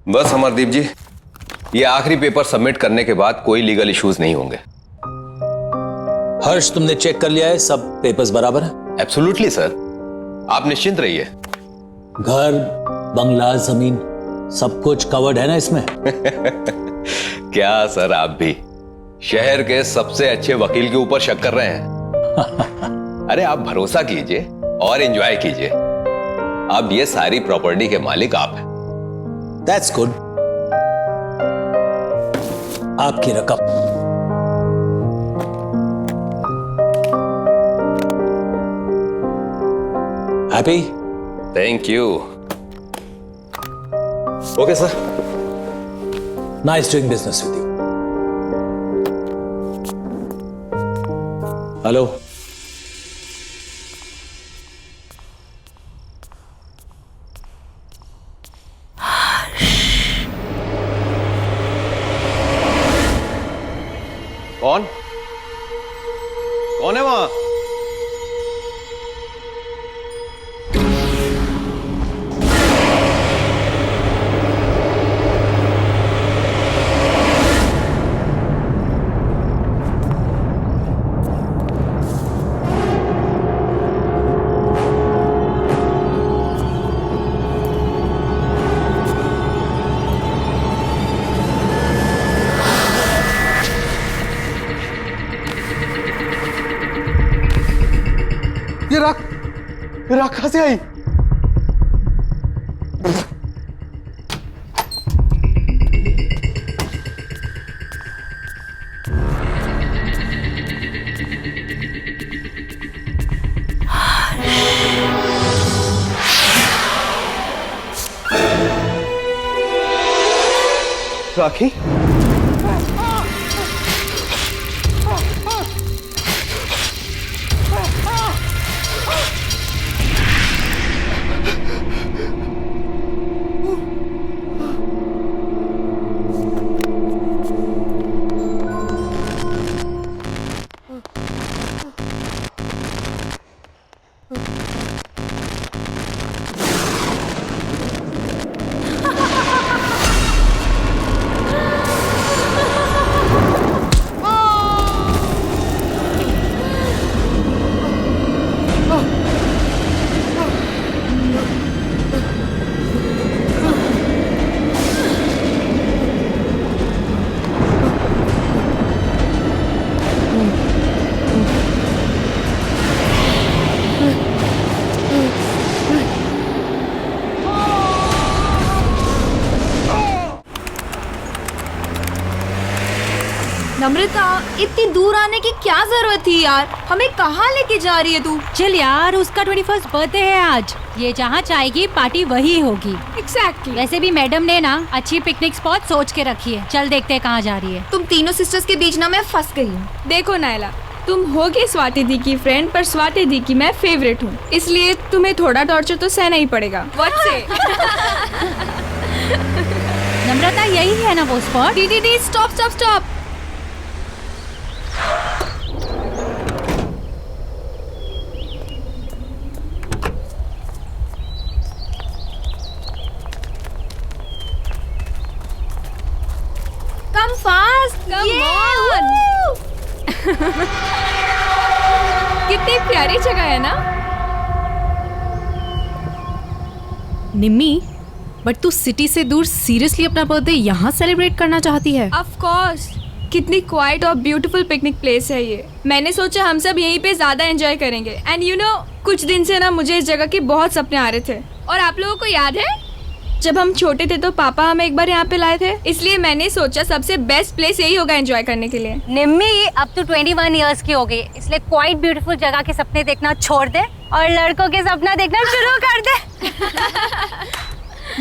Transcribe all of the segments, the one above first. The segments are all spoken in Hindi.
बस अमरदीप जी, ये आखिरी पेपर सबमिट करने के बाद कोई लीगल इश्यूज नहीं होंगे। हर्ष, तुमने चेक कर लिया है? सब पेपर्स बराबर है? एब्सोल्युटली सर, आप निश्चिंत रहिए। घर, बंगला, जमीन सब कुछ कवर्ड है ना इसमें? क्या सर, आप भी शहर के सबसे अच्छे वकील के ऊपर शक कर रहे हैं? अरे आप भरोसा कीजिए और एंजॉय कीजिए। अब ये सारी प्रॉपर्टी के मालिक आप हैं। That's good. आपकी रकम। Happy? Thank you. Okay sir. Nice doing business with you. Hello, कौन कौन है वहां? ये राख कहां से आई? राखी? नम्रता, इतनी दूर आने की क्या जरूरत थी यार? हमें कहाँ लेके जा रही है तू? चल यार, उसका 21st बर्थडे है आज। ये जहाँ चाहेगी पार्टी वही होगी। एग्जैक्टली। वैसे भी मैडम ने ना अच्छी पिकनिक स्पॉट सोच के रखी है। चल देखते हैं कहाँ जा रही है। तुम तीनों सिस्टर्स के बीच ना मैं फंस गई हूँ। देखो नायला, तुम होगे स्वाति दी की फ्रेंड, पर स्वाति दी की मैं फेवरेट हूँ, इसलिए तुम्हें थोड़ा टॉर्चर तो सहना ही पड़ेगा। व्हाट से? नम्रता, यही है ना वो स्पॉट? दी stop stop stop. Come fast! Come on! कितनी प्यारी जगह है ना? निम्मी, बट तू सिटी से दूर सीरियसली अपना बर्थडे यहाँ सेलिब्रेट करना चाहती है? Of course! कितनी क्वाइट और ब्यूटीफुल पिकनिक प्लेस है ये। मैंने सोचा हम सब यहीं पे ज्यादा एंजॉय करेंगे। एंड यू नो, कुछ दिन से ना मुझे इस जगह के बहुत सपने आ रहे थे। और आप लोगों को याद है जब हम छोटे थे तो पापा हमें एक बार यहाँ पे लाए थे, इसलिए मैंने सोचा सबसे बेस्ट प्लेस यही होगा एंजॉय करने के लिए। निम्मी, अब तो 21 इयर्स की हो गई, इसलिए क्वाइट ब्यूटीफुल जगह के सपने देखना छोड़ दे और लड़कों के सपना देखना शुरू कर दे।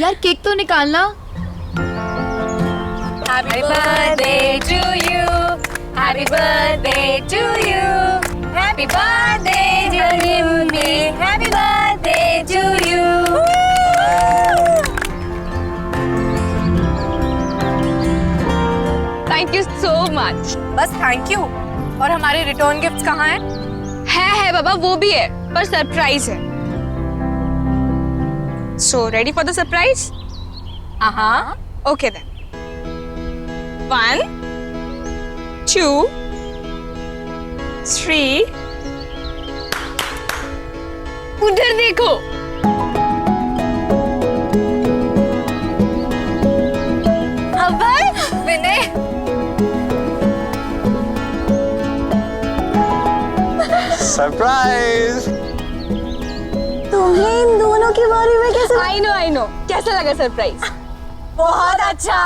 यार केक तो निकालना। Happy birthday to you, happy birthday to you, happy birthday dear Nimmi, happy birthday to you. Thank you so much. बस थैंक यू। और हमारे रिटर्न गिफ्ट्स कहाँ हैं? है बाबा, वो भी है, पर सरप्राइज है। So ready for the surprise? हाँ। Okay then. 1, 2, 3. उधर देखो। अभय, विनय, सरप्राइज। तुम्हें इन दोनों के बारे में कैसे? आई नो कैसा लगा सरप्राइज? बहुत अच्छा।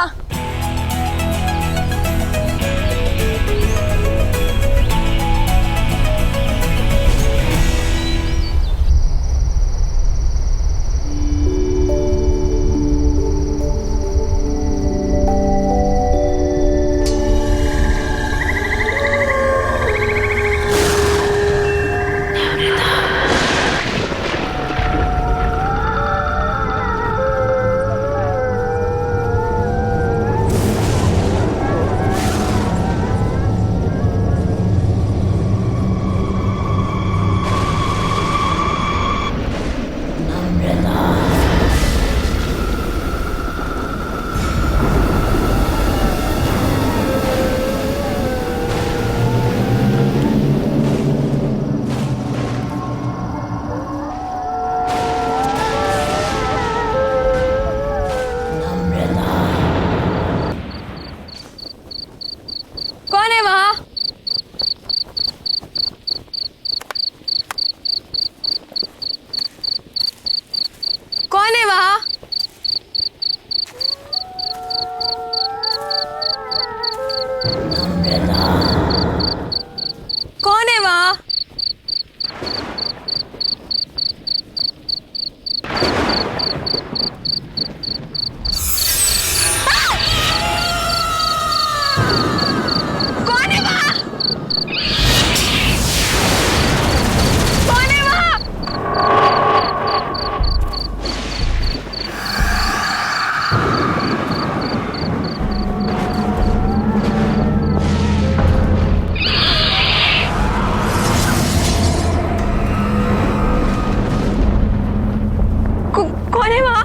कौन है वहाँ? कौन है वहाँ? कौन है वहाँ? कौन है वहाँ? कौन है वहाँ? कौन है वहाँ?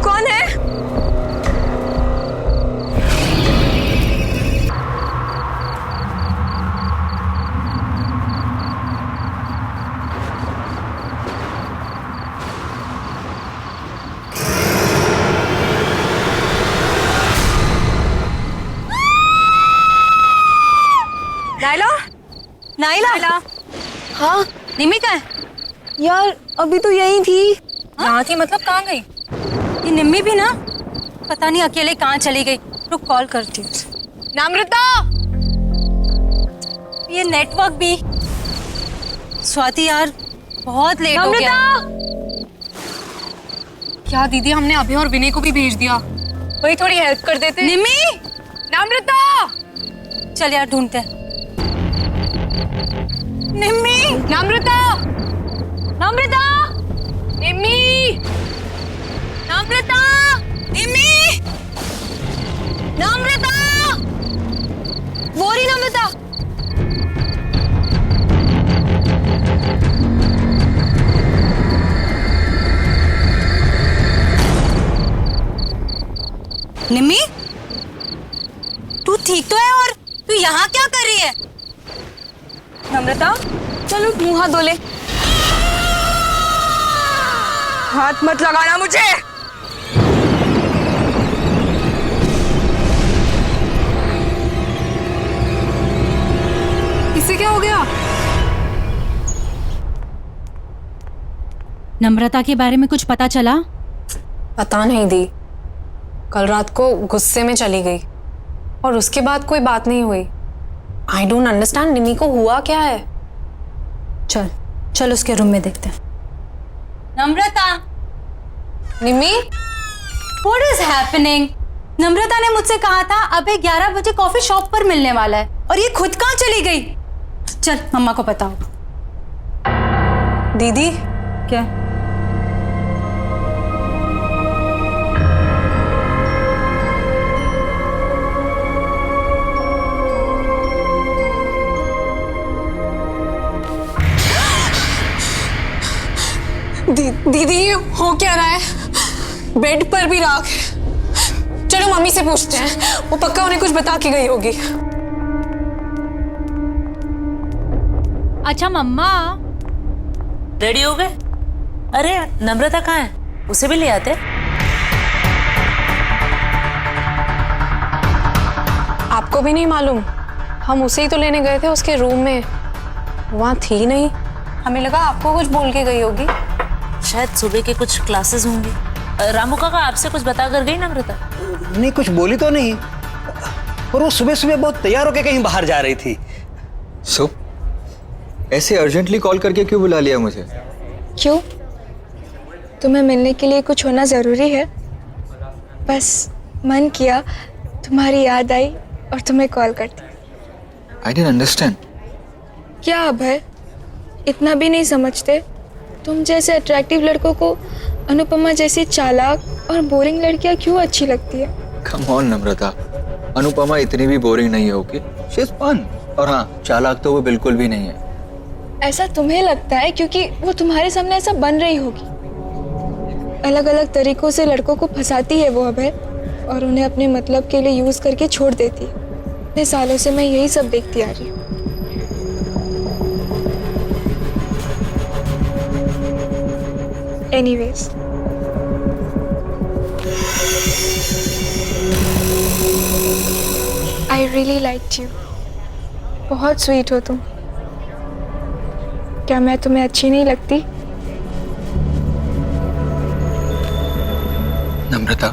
कौन है? Naila, Naila. हाँ, निमी कहाँ है? यार अभी तो यही थी। यहाँ थी मतलब कहाँ गई? ये निम्मी भी ना पता नहीं अकेले कहाँ चली गई। रुक कॉल करती हूँ। नम्रता, ये नेटवर्क भी। स्वाति यार बहुत लेट हो गया। क्या दीदी, हमने अभी और विनय को भी भेज दिया। वही थोड़ी हेल्प कर देते। निम्मी, नम्रता, चल यार ढूंढते हैं। निम्मी, नम्रता, नम्रता, निम्मी, नम्रता, निम्मी, नम्रता, वो रही नम्रता। निम्मी, तू ठीक तो है? और तू यहाँ क्या कर रही है? नम्रता, चलो मुंह हाथ धो ले। हाथ मत लगाना मुझे। इसे क्या हो गया? नम्रता के बारे में कुछ पता चला? पता नहीं दी, कल रात को गुस्से में चली गई और उसके बाद कोई बात नहीं हुई। आई डोंट अंडरस्टैंड, निमी को हुआ क्या है? चल चल उसके रूम में देखते हैं। नम्रता, निमी, व्हाट इज हैपनिंग? नम्रता ने मुझसे कहा था अबे 11 बजे कॉफी शॉप पर मिलने वाला है, और ये खुद कहाँ चली गई? चल मम्मा को बताओ। दीदी क्या? दीदी ये हो क्या रहा है? बेड पर भी राख है। चलो मम्मी से पूछते हैं, वो पक्का उन्हें कुछ बता के गई होगी। अच्छा मम्मा, रेडी हो गए? अरे नम्रता कहाँ है? उसे भी ले आते। आपको भी नहीं मालूम? हम उसे ही तो लेने गए थे उसके रूम में, वहाँ थी नहीं। हमें लगा आपको कुछ बोल के गई होगी। शायद सुबह के कुछ क्लासेस होंगी। रामू काका आपसे कुछ बता कर गई नम्रता? नहीं, कुछ बोली तो नहीं, पर वो सुबह सुबह बहुत तैयार होकर कहीं बाहर जा रही थी। सो ऐसे अर्जेंटली कॉल करके क्यों बुला लिया मुझे? क्यों? तुम्हें मिलने के लिए कुछ होना ज़रूरी है? बस मन किया, तुम्हारी याद आई और तुम्हें कॉल कर दी। I didn't understand. क्या अभय, इतना भी नहीं समझते? तुम जैसे अट्रैक्टिव लड़कों को अनुपमा जैसी चालाक और बोरिंग लड़कियां क्यों अच्छी लगती है? कम ऑन नम्रता, अनुपमा इतनी भी बोरिंग नहीं होगी। She is fun. और हाँ, चालाक तो वो बिल्कुल भी नहीं है। ऐसा तुम्हें लगता है क्योंकि वो तुम्हारे सामने ऐसा बन रही होगी। अलग अलग तरीकों से लड़कों को फंसाती है वो अभय, और उन्हें अपने मतलब के लिए यूज करके छोड़ देती है। इतने सालों से मैं यही सब देखती आ रही हूँ। Anyways, I really liked you. बहुत स्वीट हो तुम। क्या मैं तुम्हें अच्छी नहीं लगती? नम्रता,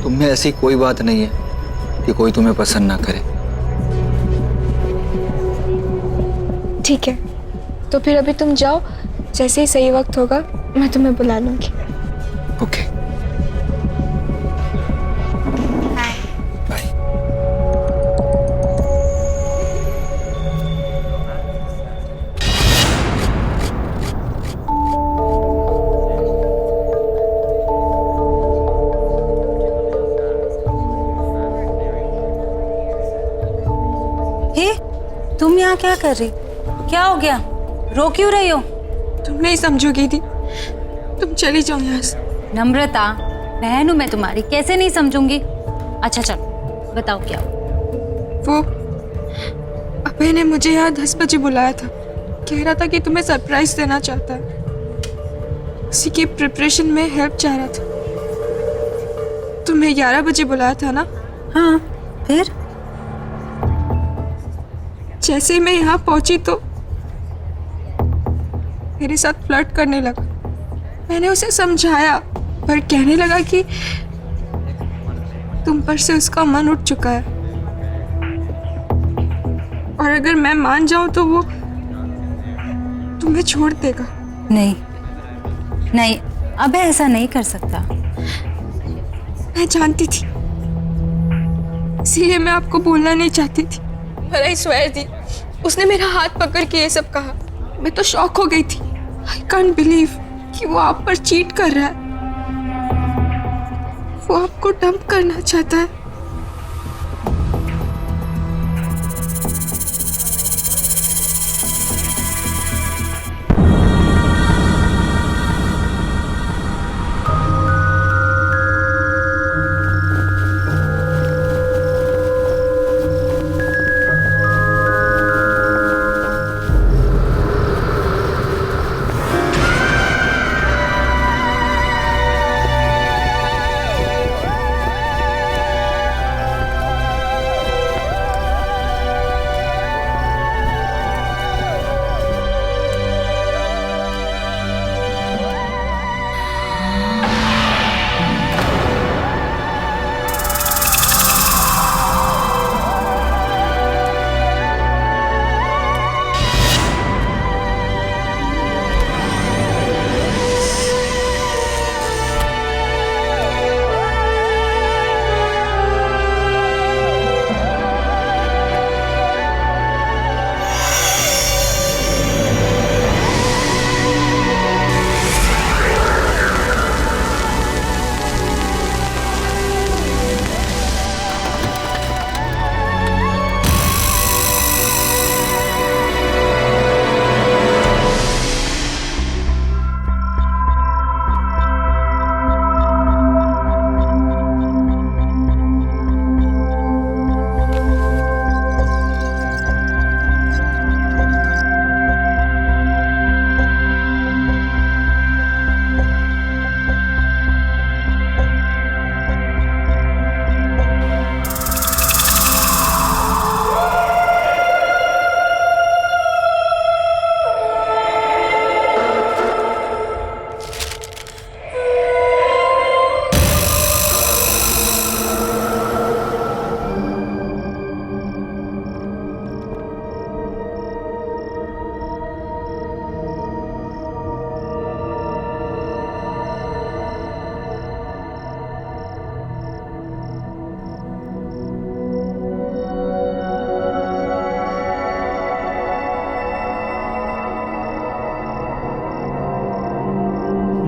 तुम में ऐसी कोई बात नहीं है कि कोई तुम्हें पसंद ना करे। ठीक है, तो फिर अभी तुम जाओ, जैसे ही सही वक्त होगा मैं तुम्हें बुला लूंगी। Okay, bye. हे, तुम यहाँ क्या कर रही? क्या हो गया? रो क्यों रही हो? तुम नहीं समझोगी दी, तुम चली जाओ यहाँ से। नम्रता, बहन हूँ मैं तुम्हारी, कैसे नहीं समझूंगी? अच्छा चलो बताओ क्या हुआ? वो अभय ने मुझे यहाँ 10 बजे बुलाया था। कह रहा था कि तुम्हें सरप्राइज देना चाहता है। उसी की प्रिपरेशन में हेल्प चाह रहा था। तुम्हें 11 बजे बुलाया था ना? हाँ, फिर? जैसे ही मैं यहाँ पहुंची तो मेरे साथ फ्लर्ट करने लगा। मैंने उसे समझाया, पर कहने लगा कि तुम पर से उसका मन उठ चुका है, और अगर मैं मान जाऊं तो वो तुम्हें छोड़ देगा। नहीं नहीं, अब ऐसा नहीं कर सकता। मैं जानती थी, इसीलिए मैं आपको बोलना नहीं चाहती थी। पर आई स्वेयर दी, उसने मेरा हाथ पकड़ के ये सब कहा। मैं तो शॉक हो गई थी। आई कांट बिलीव कि वो आप पर चीट कर रहा है। वो आपको डंप करना चाहता है।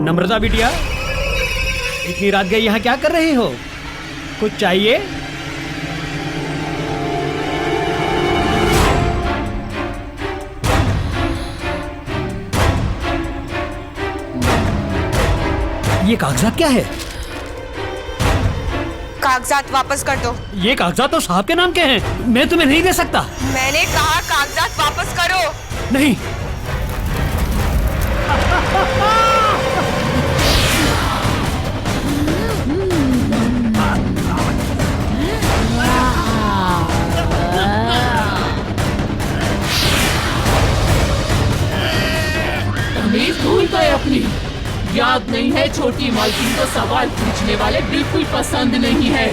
नम्रता बिटिया, इतनी रात गई यहाँ क्या कर रही हो? कुछ चाहिए? ये कागजात क्या है? कागजात वापस कर दो। ये कागजात तो साहब के नाम के हैं, मैं तुम्हें नहीं दे सकता। मैंने कहा कागजात वापस करो। नहीं। तमीज भूल गए अपनी। याद नहीं है छोटी मालकिन को सवाल पूछने वाले बिल्कुल पसंद नहीं है।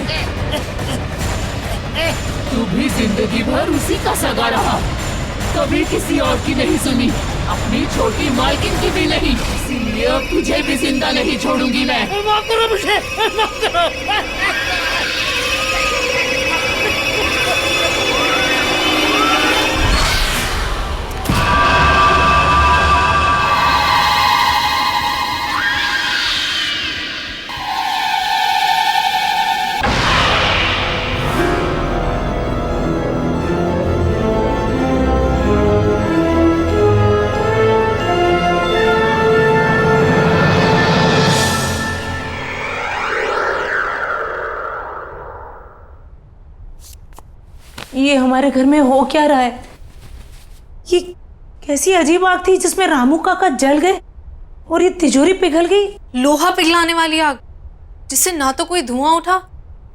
तू भी जिंदगी भर उसी का सगा रहा, कभी किसी और की नहीं सुनी, अपनी छोटी मालकिन की भी नहीं। इसीलिए अब तुझे भी जिंदा नहीं छोड़ूंगी मैं। माफ करो मुझे, माफ करो। ये हमारे घर में हो क्या रहा है? ये कैसी अजीब आग थी जिसमें रामू काका जल गए और ये तिजोरी पिघल गई। लोहा पिघलाने वाली आग, जिससे ना तो कोई धुआं उठा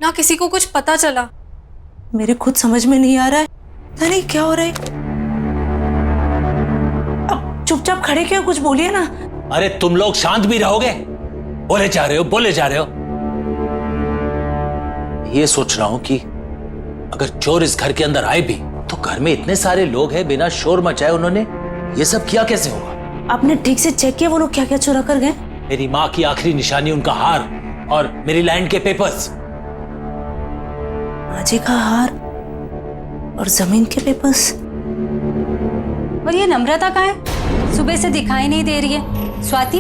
ना किसी को कुछ पता चला। मेरे खुद समझ में नहीं आ रहा है, पता नहीं क्या हो रहा है। अब चुपचाप खड़े क्यों, कुछ बोलिए ना। अरे तुम लोग शांत भी रहोगे? बोले जा रहे हो, बोले जा रहे हो। ये सोच रहा हूं कि अगर चोर इस घर के अंदर आए भी तो घर में इतने सारे लोग हैं, बिना शोर मचाए उन्होंने ये सब किया कैसे होगा? आपने ठीक से चेक किया वो लोग क्या क्या चुरा कर गए? मेरी माँ की आखिरी निशानी, उनका हार और मेरी लैंड के पेपर्स। माँ जी का हार और जमीन के पेपर्स। और ये नम्रता कहाँ है? सुबह से दिखाई नहीं दे रही है। स्वाति,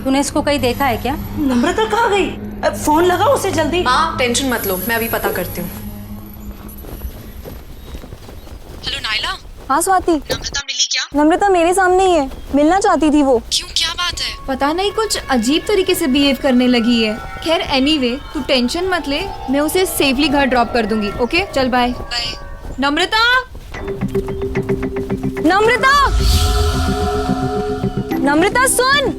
तूने इसको कहीं देखा है क्या? नम्रता कहाँ गई? फोन लगाओ उसे जल्दी। माँ टेंशन मत लो, मैं अभी पता करती हूँ। Hello Naila. हाँ स्वाति। नम्रता मिली क्या? नम्रता मेरे सामने ही है, मिलना चाहती थी वो। क्यों, क्या बात है? पता नहीं कुछ अजीब तरीके से बिहेव करने लगी है। खैर एनीवे, तू टेंशन मत ले, मैं उसे सेफली घर ड्रॉप कर दूंगी। ओके चल बाय। नम्रता, नम्रता, नम्रता सुन।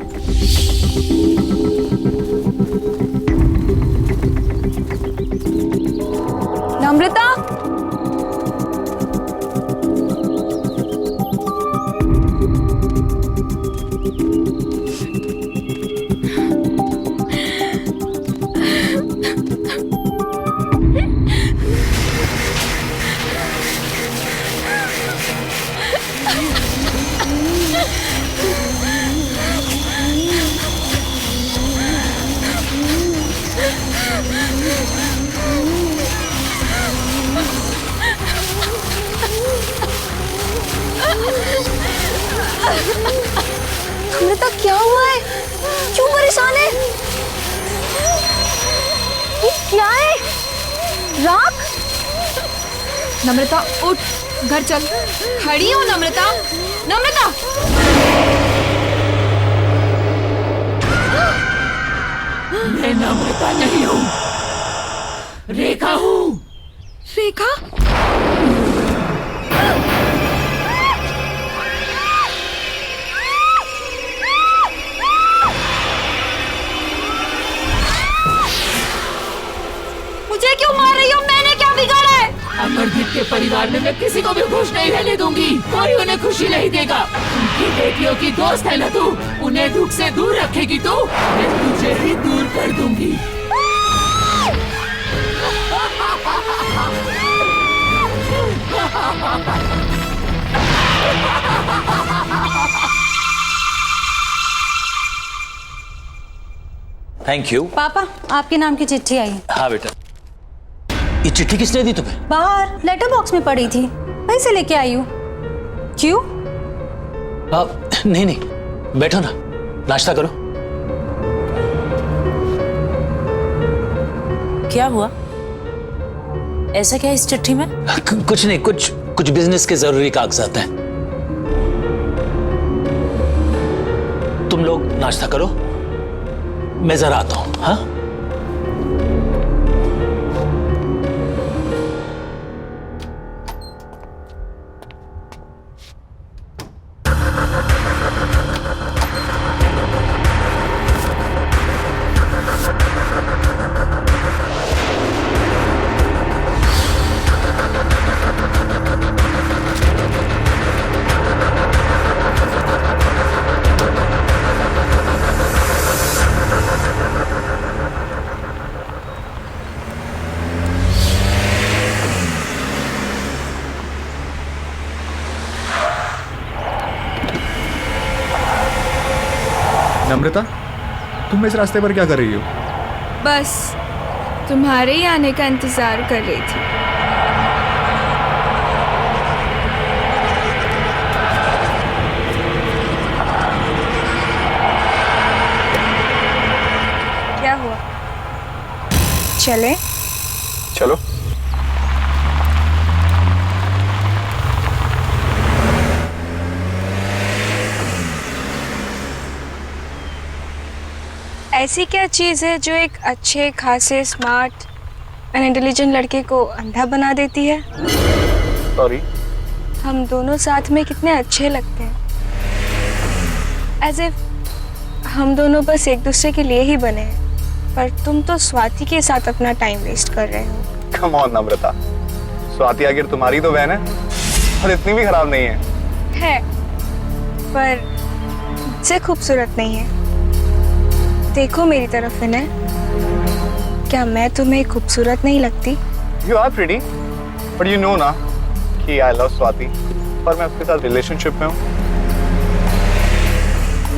नम्रता, नम्रता क्या हुआ है? क्यों परेशान है? ये क्या है? राख? नम्रता उठ, घर चल। खड़ी हो नम्रता, नम्रता। मैं नम्रता नहीं हूँ, रेखा हूँ। रेखा? मुझे क्यों मार रही हो? मैंने क्या बिगाड़ा है? अमरदीप के परिवार में मैं किसी को भी खुश नहीं रहने दूंगी। कोई उन्हें खुशी नहीं देगा। उनकी बेटियों की दोस्त है ना तू, उन्हें दुख से दूर रखेगी तू, मैं तुझे ही दूर कर दूंगी। Thank you. पापा, आपके नाम की चिट्ठी आई है। हाँ बेटा। ये चिट्ठी किसने दी तुम्हें? बाहर लेटर बॉक्स में पड़ी थी, वहीं से लेके आई हूँ। क्यों? नहीं नहीं, बैठो ना, नाश्ता करो। क्या हुआ? ऐसा क्या इस चिट्ठी में? कुछ नहीं, कुछ बिजनेस के जरूरी कागजात हैं। तुम लोग नाश्ता करो, मैं जरा आता हूं। हाँ, नम्रता, तुम इस रास्ते पर क्या कर रही हो? बस तुम्हारे ही आने का इंतजार कर रही थी। क्या हुआ? चले? चलो। ऐसी क्या चीज़ है जो एक अच्छे खासे स्मार्ट एंड इंटेलिजेंट लड़के को अंधा बना देती है? सॉरी। हम दोनों साथ में कितने अच्छे लगते हैं, एज इफ हम दोनों बस एक दूसरे के लिए ही बने हैं, पर तुम तो स्वाति के साथ अपना टाइम वेस्ट कर रहे हो। कम ऑन नम्रता, स्वाति आखिर तुम्हारी तो बहन है और इतनी भी खराब नहीं है। पर मुझसे खूबसूरत नहीं है। देखो मेरी तरफ विनय, क्या मैं तुम्हें खूबसूरत नहीं लगती? You are pretty, but you know ना कि I love स्वाति, पर मैं उसके साथ रिलेशनशिप में हूँ।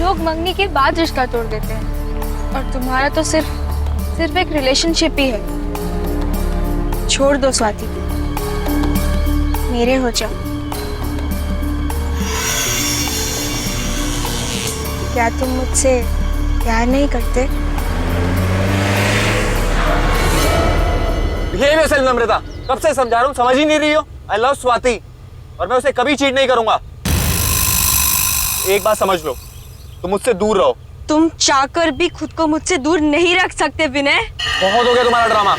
लोग मंगनी के बाद रिश्ता तोड़ देते हैं और तुम्हारा तो सिर्फ एक रिलेशनशिप ही है। छोड़ दो स्वाति, मेरे हो जाओ। क्या तुम मुझसे प्यार नहीं करते? बिहेव योरसेल्फ नम्रता, कब से समझा रहा हूँ, समझ ही नहीं रही हो। आई लव स्वाति और मैं उसे कभी चीट नहीं करूंगा। एक बात समझ लो, तुम मुझसे दूर रहो। तुम चाहकर भी खुद को मुझसे दूर नहीं रख सकते विनय। बहुत हो गया तुम्हारा ड्रामा,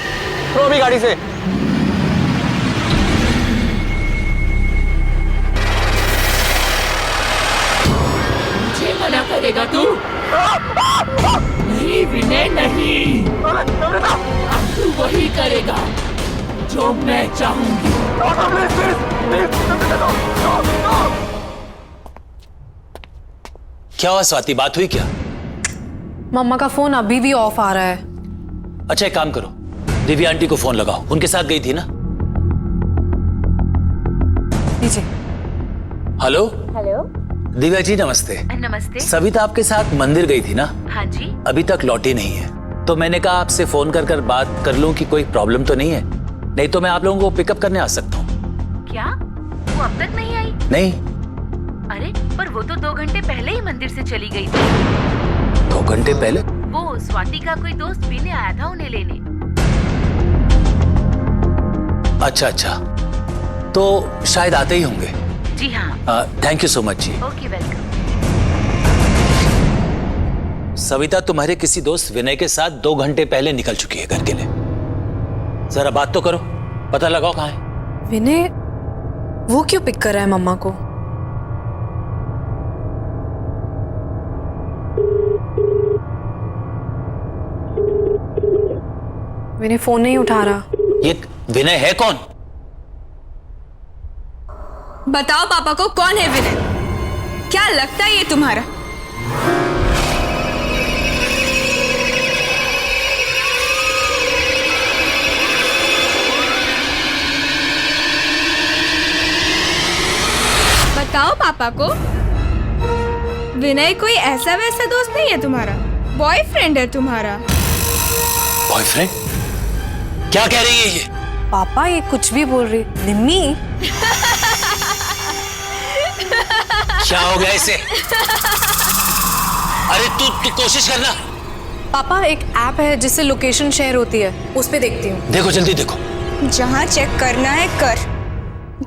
थ्रो भी गाड़ी से। मुझे मना करेगा तू? नहीं विनय नहीं, अब तू वही करेगा जो मैं चाहूंगी। क्या हुआ स्वाति, बात हुई क्या? मम्मा का फोन अभी भी ऑफ आ रहा है। अच्छा एक काम करो, दिव्या आंटी को फोन लगाओ, उनके साथ गई थी ना? लीजिए। हेलो हेलो दिव्या जी, नमस्ते। नमस्ते। सविता आपके साथ मंदिर गई थी ना? हाँ जी। अभी तक लौटी नहीं है, तो मैंने कहा आपसे फोन कर बात कर लूं कि कोई प्रॉब्लम तो नहीं है, नहीं तो मैं आप लोगों को पिकअप करने आ सकता हूँ। क्या वो अब तक नहीं आई? नहीं। अरे पर वो तो 2 घंटे पहले ही मंदिर से चली गई थी। 2 घंटे पहले? वो स्वाति का कोई दोस्त पीने आया था उन्हें लेने। अच्छा, तो शायद आते ही होंगे। जी हाँ। थैंक यू सो मच जी। Okay welcome. सविता तुम्हारे किसी दोस्त विनय के साथ 2 घंटे पहले निकल चुकी है घर के लिए। जरा बात तो करो, पता लगाओ कहाँ है। विनय वो क्यों पिक कर रहा है मम्मा को? विनय फोन नहीं उठा रहा। ये विनय है कौन? बताओ पापा को कौन है विनय? क्या लगता है ये तुम्हारा? बताओ पापा को। विनय कोई ऐसा वैसा दोस्त नहीं है तुम्हारा, बॉयफ्रेंड है तुम्हारा। बॉयफ्रेंड? क्या कह रही है ये? पापा ये कुछ भी बोल रही। निम्मी क्या हो गया इसे? अरे तू कोशिश करना, पापा एक ऐप है जिससे लोकेशन शेयर होती है, उस पे देखती हूँ। देखो जल्दी देखो। जहाँ चेक करना है कर,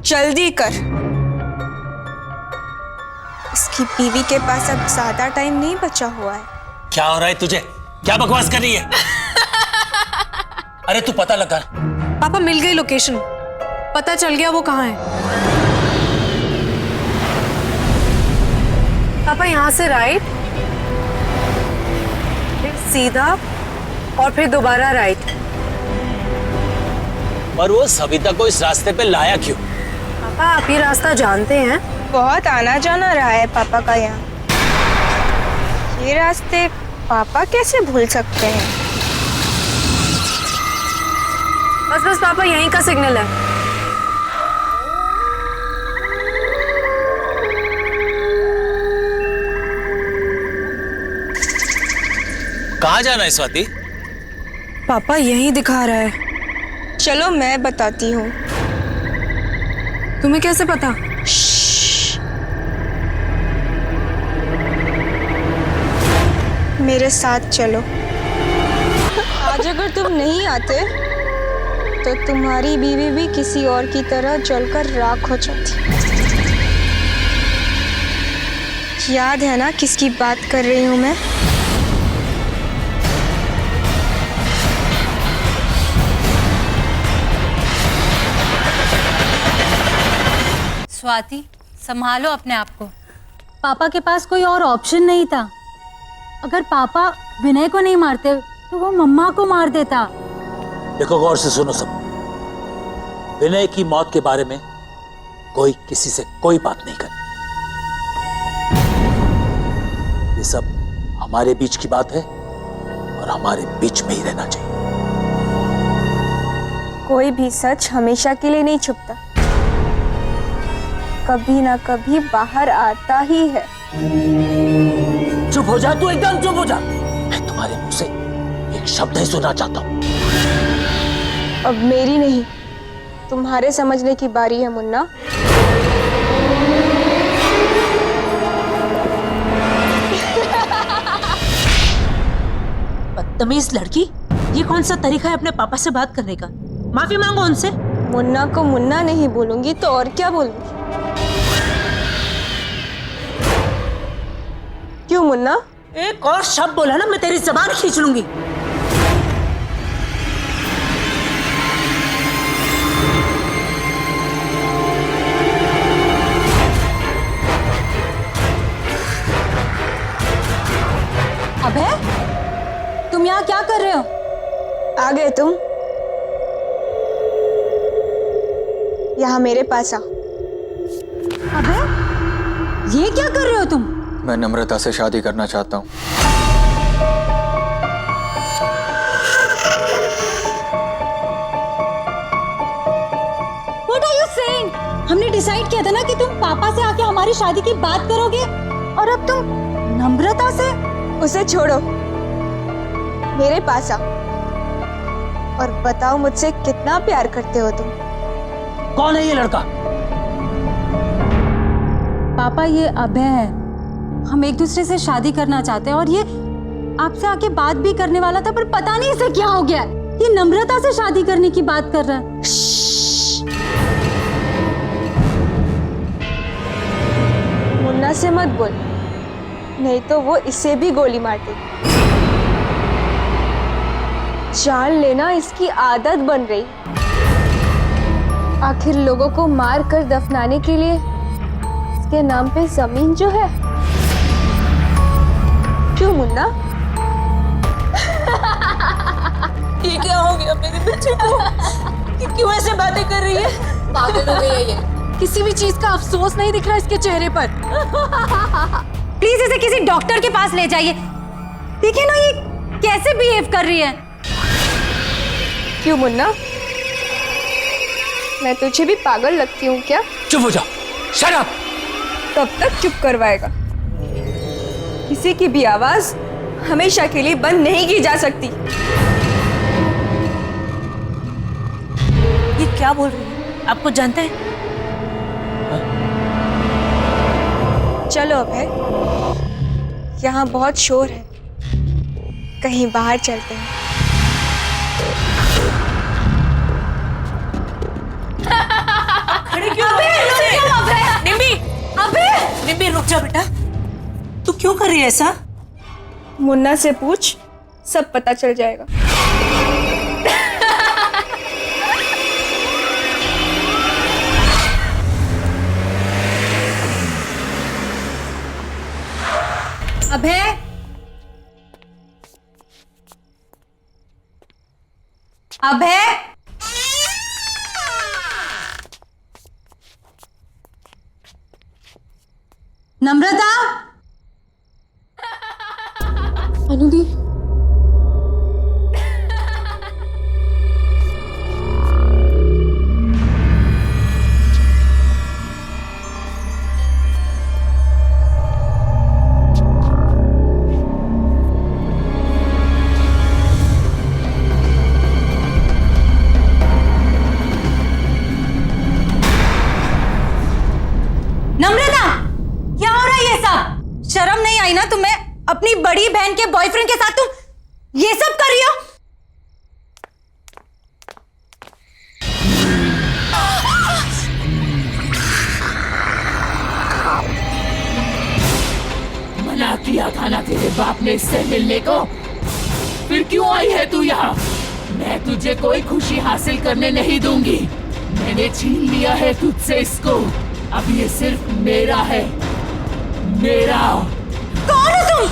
जल्दी कर। इसकी बीवी के पास अब ज्यादा टाइम नहीं बचा हुआ है। क्या हो रहा है तुझे? क्या बकवास कर रही है? अरे तू पता लगा। पापा मिल गई लोकेशन, पता चल गया वो कहाँ है। पापा यहाँ से राइट, फिर सीधा और फिर दोबारा राइट। पर वो सविता को इस रास्ते पे लाया क्यों? पापा आप ये रास्ता जानते हैं? बहुत आना जाना रहा है पापा का यहाँ। ये रास्ते पापा कैसे भूल सकते हैं? बस बस पापा यहीं का सिग्नल है। कहाँ जाना है स्वाति? पापा यहीं दिखा रहा है। चलो मैं बताती हूँ। तुम्हें कैसे पता? मेरे साथ चलो। आज अगर तुम नहीं आते तो तुम्हारी बीवी भी किसी और की तरह जलकर राख हो जाती। याद है ना किसकी बात कर रही हूँ मैं? स्वाति संभालो अपने आप को। पापा के पास कोई और ऑप्शन नहीं था। अगर पापा विनय को नहीं मारते तो वो मम्मा को मार देता। देखो गौर से सुनो सब। विनय की मौत के बारे में कोई किसी से कोई बात नहीं करे। ये सब हमारे बीच की बात है और हमारे बीच में ही रहना चाहिए। कोई भी सच हमेशा के लिए नहीं छुपता, कभी ना कभी बाहर आता ही है। चुप हो जा तू, एकदम चुप हो जा। मैं तुम्हारे मुंह से एक शब्द ही सुनना चाहता हूं। अब मेरी नहीं तुम्हारे समझने की बारी है मुन्ना। बदतमीज लड़की, ये कौन सा तरीका है अपने पापा से बात करने का? माफी मांगो उनसे। मुन्ना को मुन्ना नहीं बोलूंगी तो और क्या बोलूंगी? क्यों मुन्ना? एक और शब्द बोला ना मैं तेरी जबान खींच लूंगी। अबे तुम यहाँ क्या कर रहे हो? आ गए तुम? यहाँ मेरे पास आओ। अबे ये क्या कर रहे हो तुम? मैं नम्रता से शादी करना चाहता हूँ। What are you saying? हमने डिसाइड किया था ना कि तुम पापा से आके हमारी शादी की बात करोगे, और अब तुम नम्रता से? उसे छोड़ो, मेरे पास आओ और बताओ मुझसे कितना प्यार करते हो तुम। कौन है ये लड़का? पापा ये अभय है। हम एक दूसरे से शादी करना चाहते हैं और ये आपसे आके बात भी करने वाला था, पर पता नहीं इसे क्या हो गया। ये नम्रता से शादी करने की बात कर रहा है। मुन्ना से मत बोल, नहीं तो वो इसे भी गोली मार देगी। जान लेना इसकी आदत बन रही। आखिर लोगों को मार कर दफनाने के लिए इसके नाम पे जमीन जो है। क्यों मुन्ना? ये क्या हो गया मेरे बच्चे को? क्यों ऐसे बातें कर रही है? पागल हो गई है ये। किसी भी चीज का अफसोस नहीं दिख रहा इसके चेहरे पर। प्लीज इसे किसी डॉक्टर के पास ले जाइए। देखिए ना ये कैसे बिहेव कर रही है। क्यों मुन्ना, मैं तुझे भी पागल लगती हूँ क्या? चुप हो जा, शट अप। कब तक चुप करवाएगा? किसी की भी आवाज हमेशा के लिए बंद नहीं की जा सकती। ये क्या बोल रही है? आपको जानते हैं? चलो अभय, यहाँ बहुत शोर है, कहीं बाहर चलते हैं। खड़े क्यों हो? निम्मी, निम्मी रुक जा बेटा, तू क्यों कर रही है ऐसा? मुन्ना से पूछ, सब पता चल जाएगा। अभय, अभय, नम्रता, अनुदी, नम्रता, क्या हो रहा है ये सब? शर्म नहीं आई ना तुम्हें? अपनी बड़ी बहन के बॉयफ्रेंड के साथ तुम ये सब कर रही हो? मना किया था ना तेरे बाप ने इससे मिलने को, फिर क्यों आई है तू यहाँ? मैं तुझे कोई खुशी हासिल करने नहीं दूंगी। मैंने छीन लिया है तुझसे इसको, अब ये सिर्फ मेरा है, मेरा। कौन हो तुम?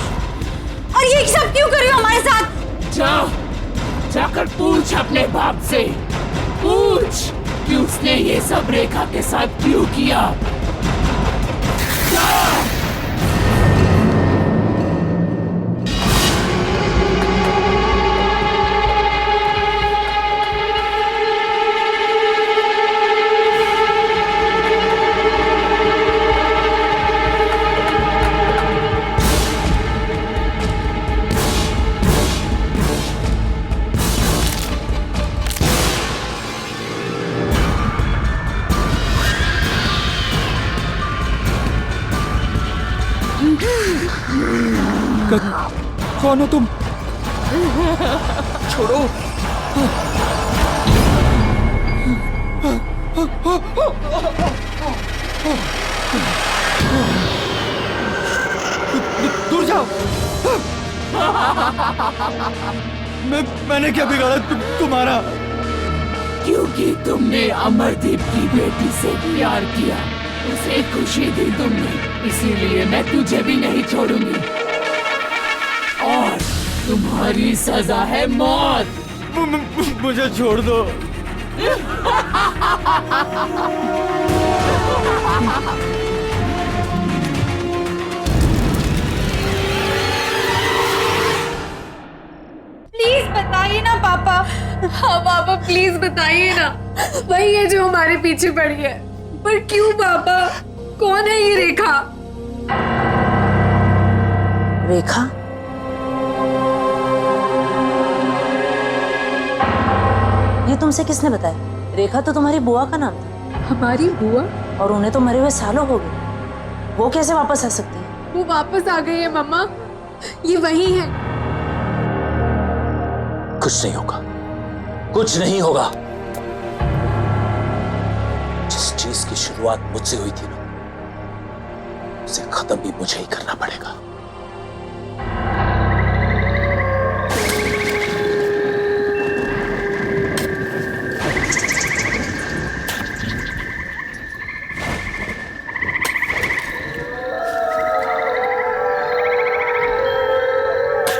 और ये सब क्यों कर रही हो हमारे साथ? जाकर पूछ अपने बाप से, पूछ कि उसने ये सब रेखा के साथ क्यों किया। कौन हो तुम? छोड़ो। दूर जाओ। मैंने क्या बिगाड़ा तुम्हारा? क्योंकि तुमने अमरदीप की बेटी से प्यार किया, उसे खुशी दी तुमने, इसीलिए मैं तुझे भी नहीं छोड़ूंगी। और तुम्हारी सजा है मौत। मुझे छोड़ दो। प्लीज बताइए ना पापा। हाँ पापा प्लीज बताइए ना, वही है जो हमारे पीछे पड़ी है। पर क्यों पापा? कौन है ये रेखा? रेखा? ये तुमसे किसने बताया? रेखा तो तुम्हारी बुआ का नाम था। हमारी बुआ? और उन्हें तो मरे हुए सालों हो गए, वो कैसे वापस आ सकती है? वो वापस आ गई है मम्मा, ये वही है। कुछ नहीं होगा, कुछ नहीं होगा। जिस चीज की शुरुआत मुझसे हुई थी ना, उसे खत्म भी मुझे ही करना पड़ेगा।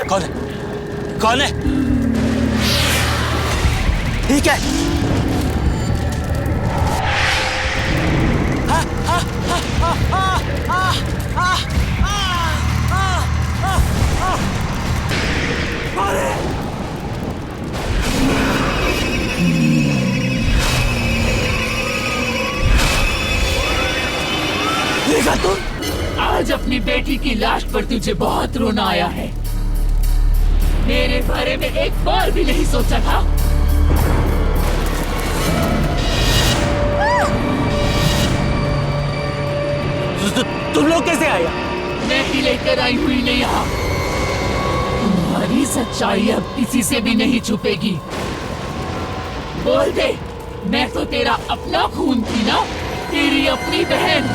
कौन है? कौन है? ठीक है। देखा तुम? आज अपनी बेटी की लाश पर तुझे बहुत रोना आया है। मेरे बारे में एक बार भी नहीं सोचा था। तुम लोग कैसे आए? मैं ही लेकर आई हुई नहीं यहाँ। तुम्हारी सच्चाई अब किसी से भी नहीं छुपेगी। बोल दे, मैं तो तेरा अपना खून थी ना, तेरी अपनी बहन।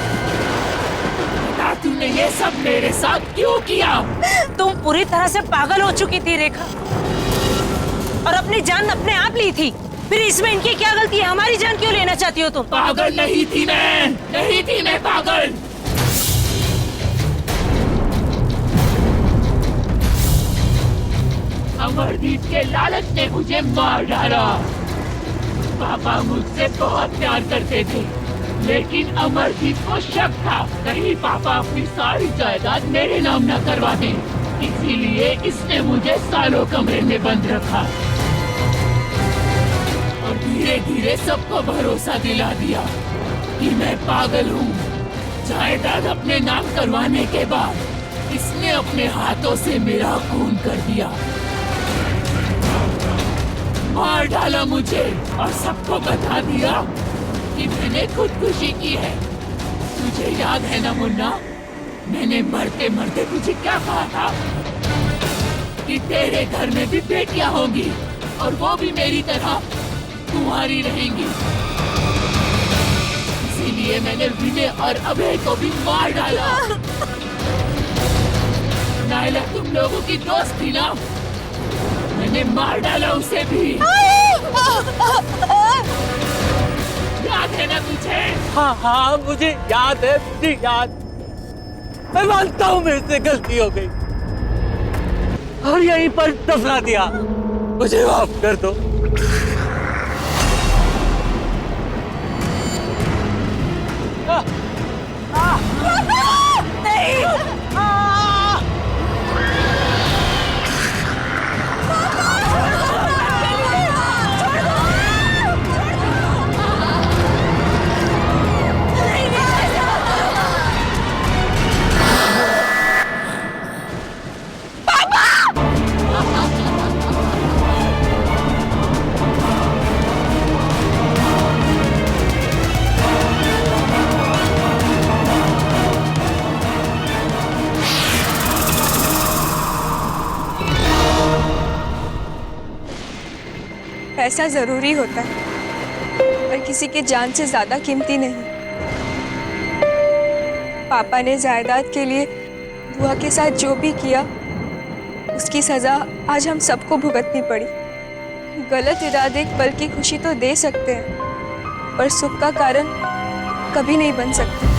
बता, तूने ये सब मेरे साथ क्यों किया? तुम पूरी तरह से पागल हो चुकी थी रेखा, और अपनी जान अपने आप ली थी। फिर इसमें इनकी क्या गलती है? हमारी जान क्यों लेना चाहती हो तुम? पागल नहीं थी मैं, नहीं थी मैं पागल। अमरदीप के लालच ने मुझे मार डाला। पापा मुझसे बहुत प्यार करते थे, लेकिन अमरदीप को शक था कहीं पापा अपनी सारी जायदाद मेरे नाम न करवा दें। इसीलिए इसने मुझे सालों कमरे में बंद रखा और धीरे धीरे सबको भरोसा दिला दिया कि मैं पागल हूँ। जायदाद अपने नाम करवाने के बाद इसने अपने हाथों से मेरा खून कर दिया, मार डाला मुझे और सबको बता दिया कि मैंने खुदकुशी की है। तुझे याद है ना मुन्ना, मैंने मरते मरते तुझे क्या कहा था? कि तेरे घर में भी बेटियां होंगी और वो भी मेरी तरह तुम्हारी रहेंगी। इसीलिए मैंने विनय और अभय को भी मार डाला। नायला तुम लोगों की दोस्त थी ना, मैंने मार डाला उसे भी। याद है ना तुझे? हाँ हाँ मुझे याद है, मुझे याद। मैं मानता हूँ मेरे से गलती हो गई और यहीं पर दफना दिया। मुझे माफ कर दो। पैसा जरूरी होता है पर किसी की जान से ज्यादा कीमती नहीं। पापा ने जायदाद के लिए बुआ के साथ जो भी किया उसकी सजा आज हम सबको भुगतनी पड़ी। गलत इरादे एक पल की खुशी तो दे सकते हैं पर सुख का कारण कभी नहीं बन सकते।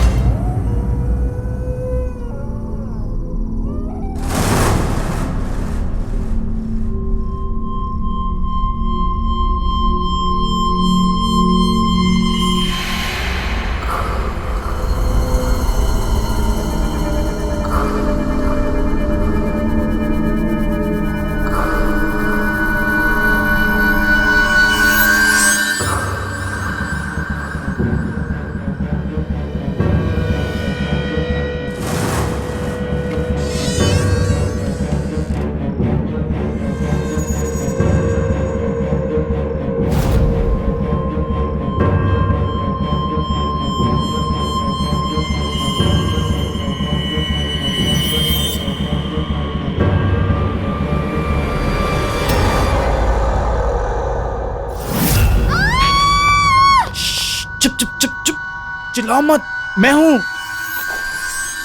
चिल्लाओ मत, मैं हूँ।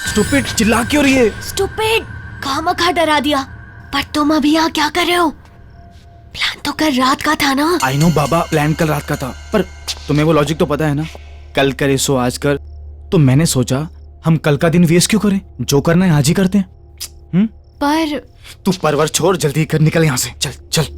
स्टूपिड, चिल्ला क्यों रही है? स्टूपिड, खामखा डरा दिया। पर तुम अभी यहाँ क्या कर रहे हो? प्लान तो कल रात का था ना। आई नो बाबा, प्लान कल रात का था, पर तुम्हें वो लॉजिक तो पता है ना, कल करे सो आज कर। तो मैंने सोचा हम कल का दिन वेस्ट क्यों करें, जो करना है आज ही करते हैं। पर तू परवर छोड़, जल्दी कर, निकल यहाँ से, चल चल।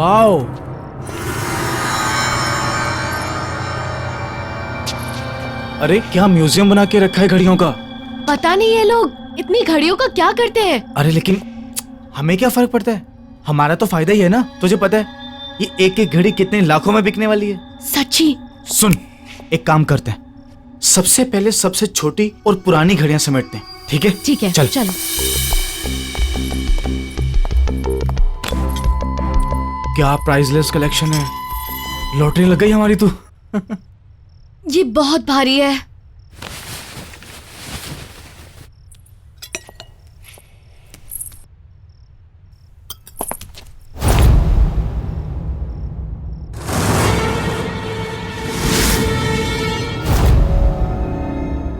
वाओ, अरे क्या म्यूजियम बना के रखा है घड़ियों का। पता नहीं ये लोग इतनी घड़ियों का क्या करते हैं। अरे लेकिन हमें क्या फर्क पड़ता है, हमारा तो फायदा ही है ना। तुझे पता है ये एक एक घड़ी कितने लाखों में बिकने वाली है। सच्ची? सुन, एक काम करते हैं, सबसे पहले सबसे छोटी और पुरानी घड़ियां समेटते हैं, ठीक है? ठीक है, चल। चलो। क्या प्राइसलेस कलेक्शन है, लॉटरी लग गई हमारी तो। ये बहुत भारी है।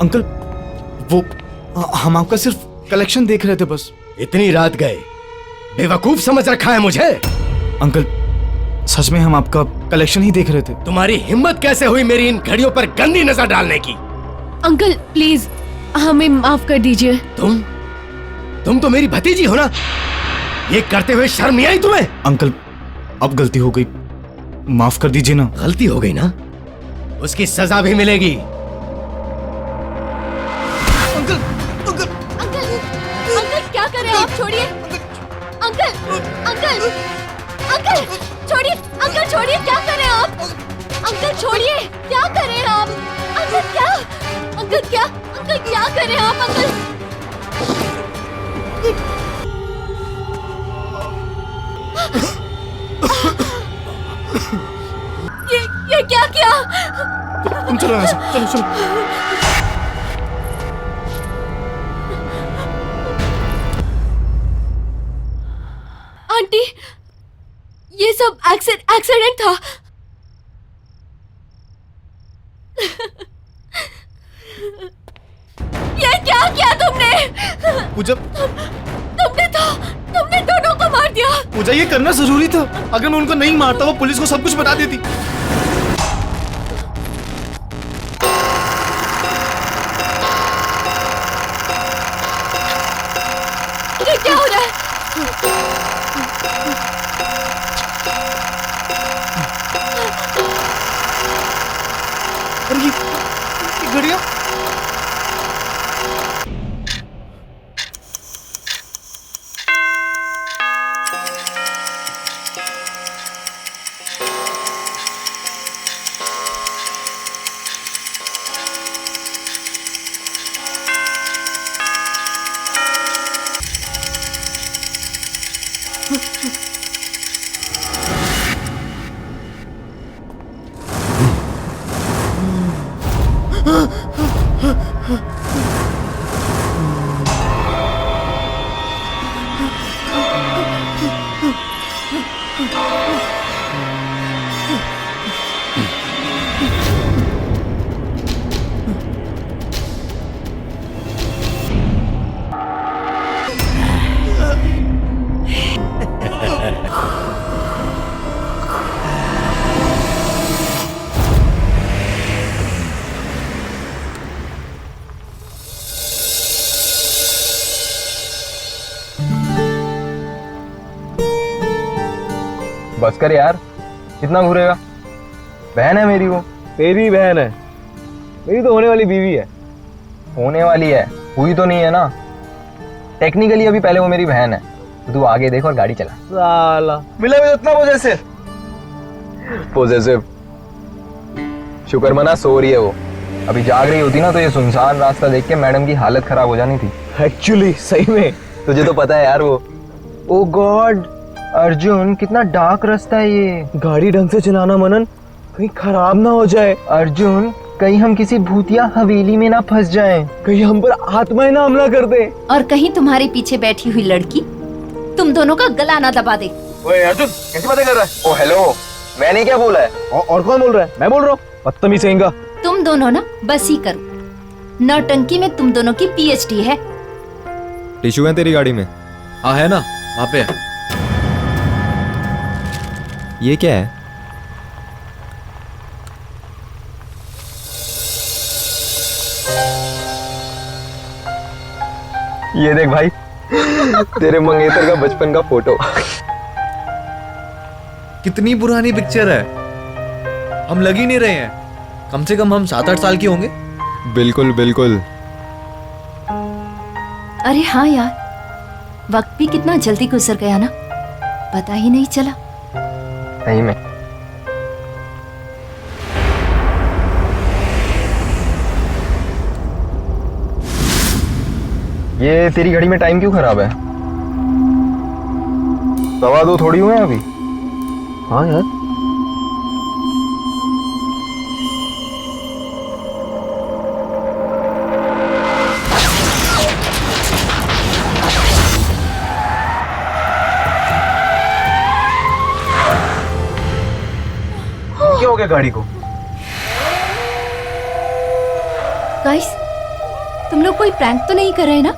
अंकल वो हम आपका सिर्फ कलेक्शन देख रहे थे बस। इतनी रात गए, बेवकूफ समझ रखा है मुझे? अंकल सच में हम आपका कलेक्शन ही देख रहे थे। तुम्हारी हिम्मत कैसे हुई मेरी इन घड़ियों पर गंदी नजर डालने की? अंकल प्लीज हमें माफ कर दीजिए। तुम तो मेरी भतीजी हो ना, ये करते हुए शर्म नहीं आई तुम्हें? अंकल अब गलती हो गई, माफ कर दीजिए ना। गलती हो गई ना, उसकी सजा भी मिलेगी। अंकल क्या कर रहे हैं आप? छोड़िए अंकल, अंकल, अंकल छोड़िए, अंकल छोड़िए, क्या कर रहे हैं आप? अंकल छोड़िए, क्या कर रहे हैं आप? अंकल क्या, अंकल क्या, अंकल क्या कर रहे हैं आप? अंकल ये क्या किया? तुम चलो यहाँ से, चलो चलो। आंटी ये सब एक्सीडेंट था। ये क्या किया तुमने? पूजा, तुमने दोनों को मार दिया। पूजा ये करना जरूरी था, अगर मैं उनको नहीं मारता वो पुलिस को सब कुछ बता देती। ये क्या हो रहा है? अरे ये घड़ियां बस कर यार, कितना घूरेगा? बहन है मेरी, वो तेरी बहन है, मेरी तो होने वाली बीवी है। होने वाली है, हुई तो नहीं है ना। टेक्निकली अभी पहले वो मेरी बहन है, तो तू आगे देख और गाड़ी चला। साला मिला भी उतना पोजेसिव। शुक्र मना सो रही है वो, अभी जाग रही होती ना तो ये सुनसान रास्ता देख के मैडम की हालत खराब हो जानी थी। एक्चुअली सही में तुझे तो पता है यार वो। ओ गॉड अर्जुन, कितना डार्क रास्ता है ये। गाड़ी ढंग से चलाना मनन, कहीं खराब ना हो जाए। अर्जुन कहीं हम किसी भूतिया हवेली में ना फंस जाएं, कहीं हम पर आत्माएं ना हमला कर दे, और कहीं तुम्हारे पीछे बैठी हुई लड़की तुम दोनों का गला ना दबा दे। ओए अर्जुन कैसी बातें कर रहा है? ओ हेलो, मैंने क्या बोला है? और कौन बोल रहा है? मैं बोल रहा हूँ, बदतमीज कहेंगा। तुम दोनों ना बस ही करो, नौटंकी में तुम दोनों की पीएचडी है। टिश्यू है तेरी गाड़ी में? हाँ है ना, वहाँ पे है। ये क्या है? ये देख भाई, तेरे मंगेतर का बचपन का फोटो। कितनी पुरानी पिक्चर है, हम लग ही नहीं रहे हैं। कम से कम हम 7-8 साल के होंगे। बिल्कुल बिल्कुल। अरे हाँ यार, वक्त भी कितना जल्दी गुजर गया ना, पता ही नहीं चला। सही में। ये तेरी घड़ी में टाइम क्यों खराब है? 2:15 थोड़ी हुए हैं अभी। हाँ यार। क्या हो गया गाड़ी को? गाइस, तुम लोग कोई प्रैंक तो नहीं कर रहे ना?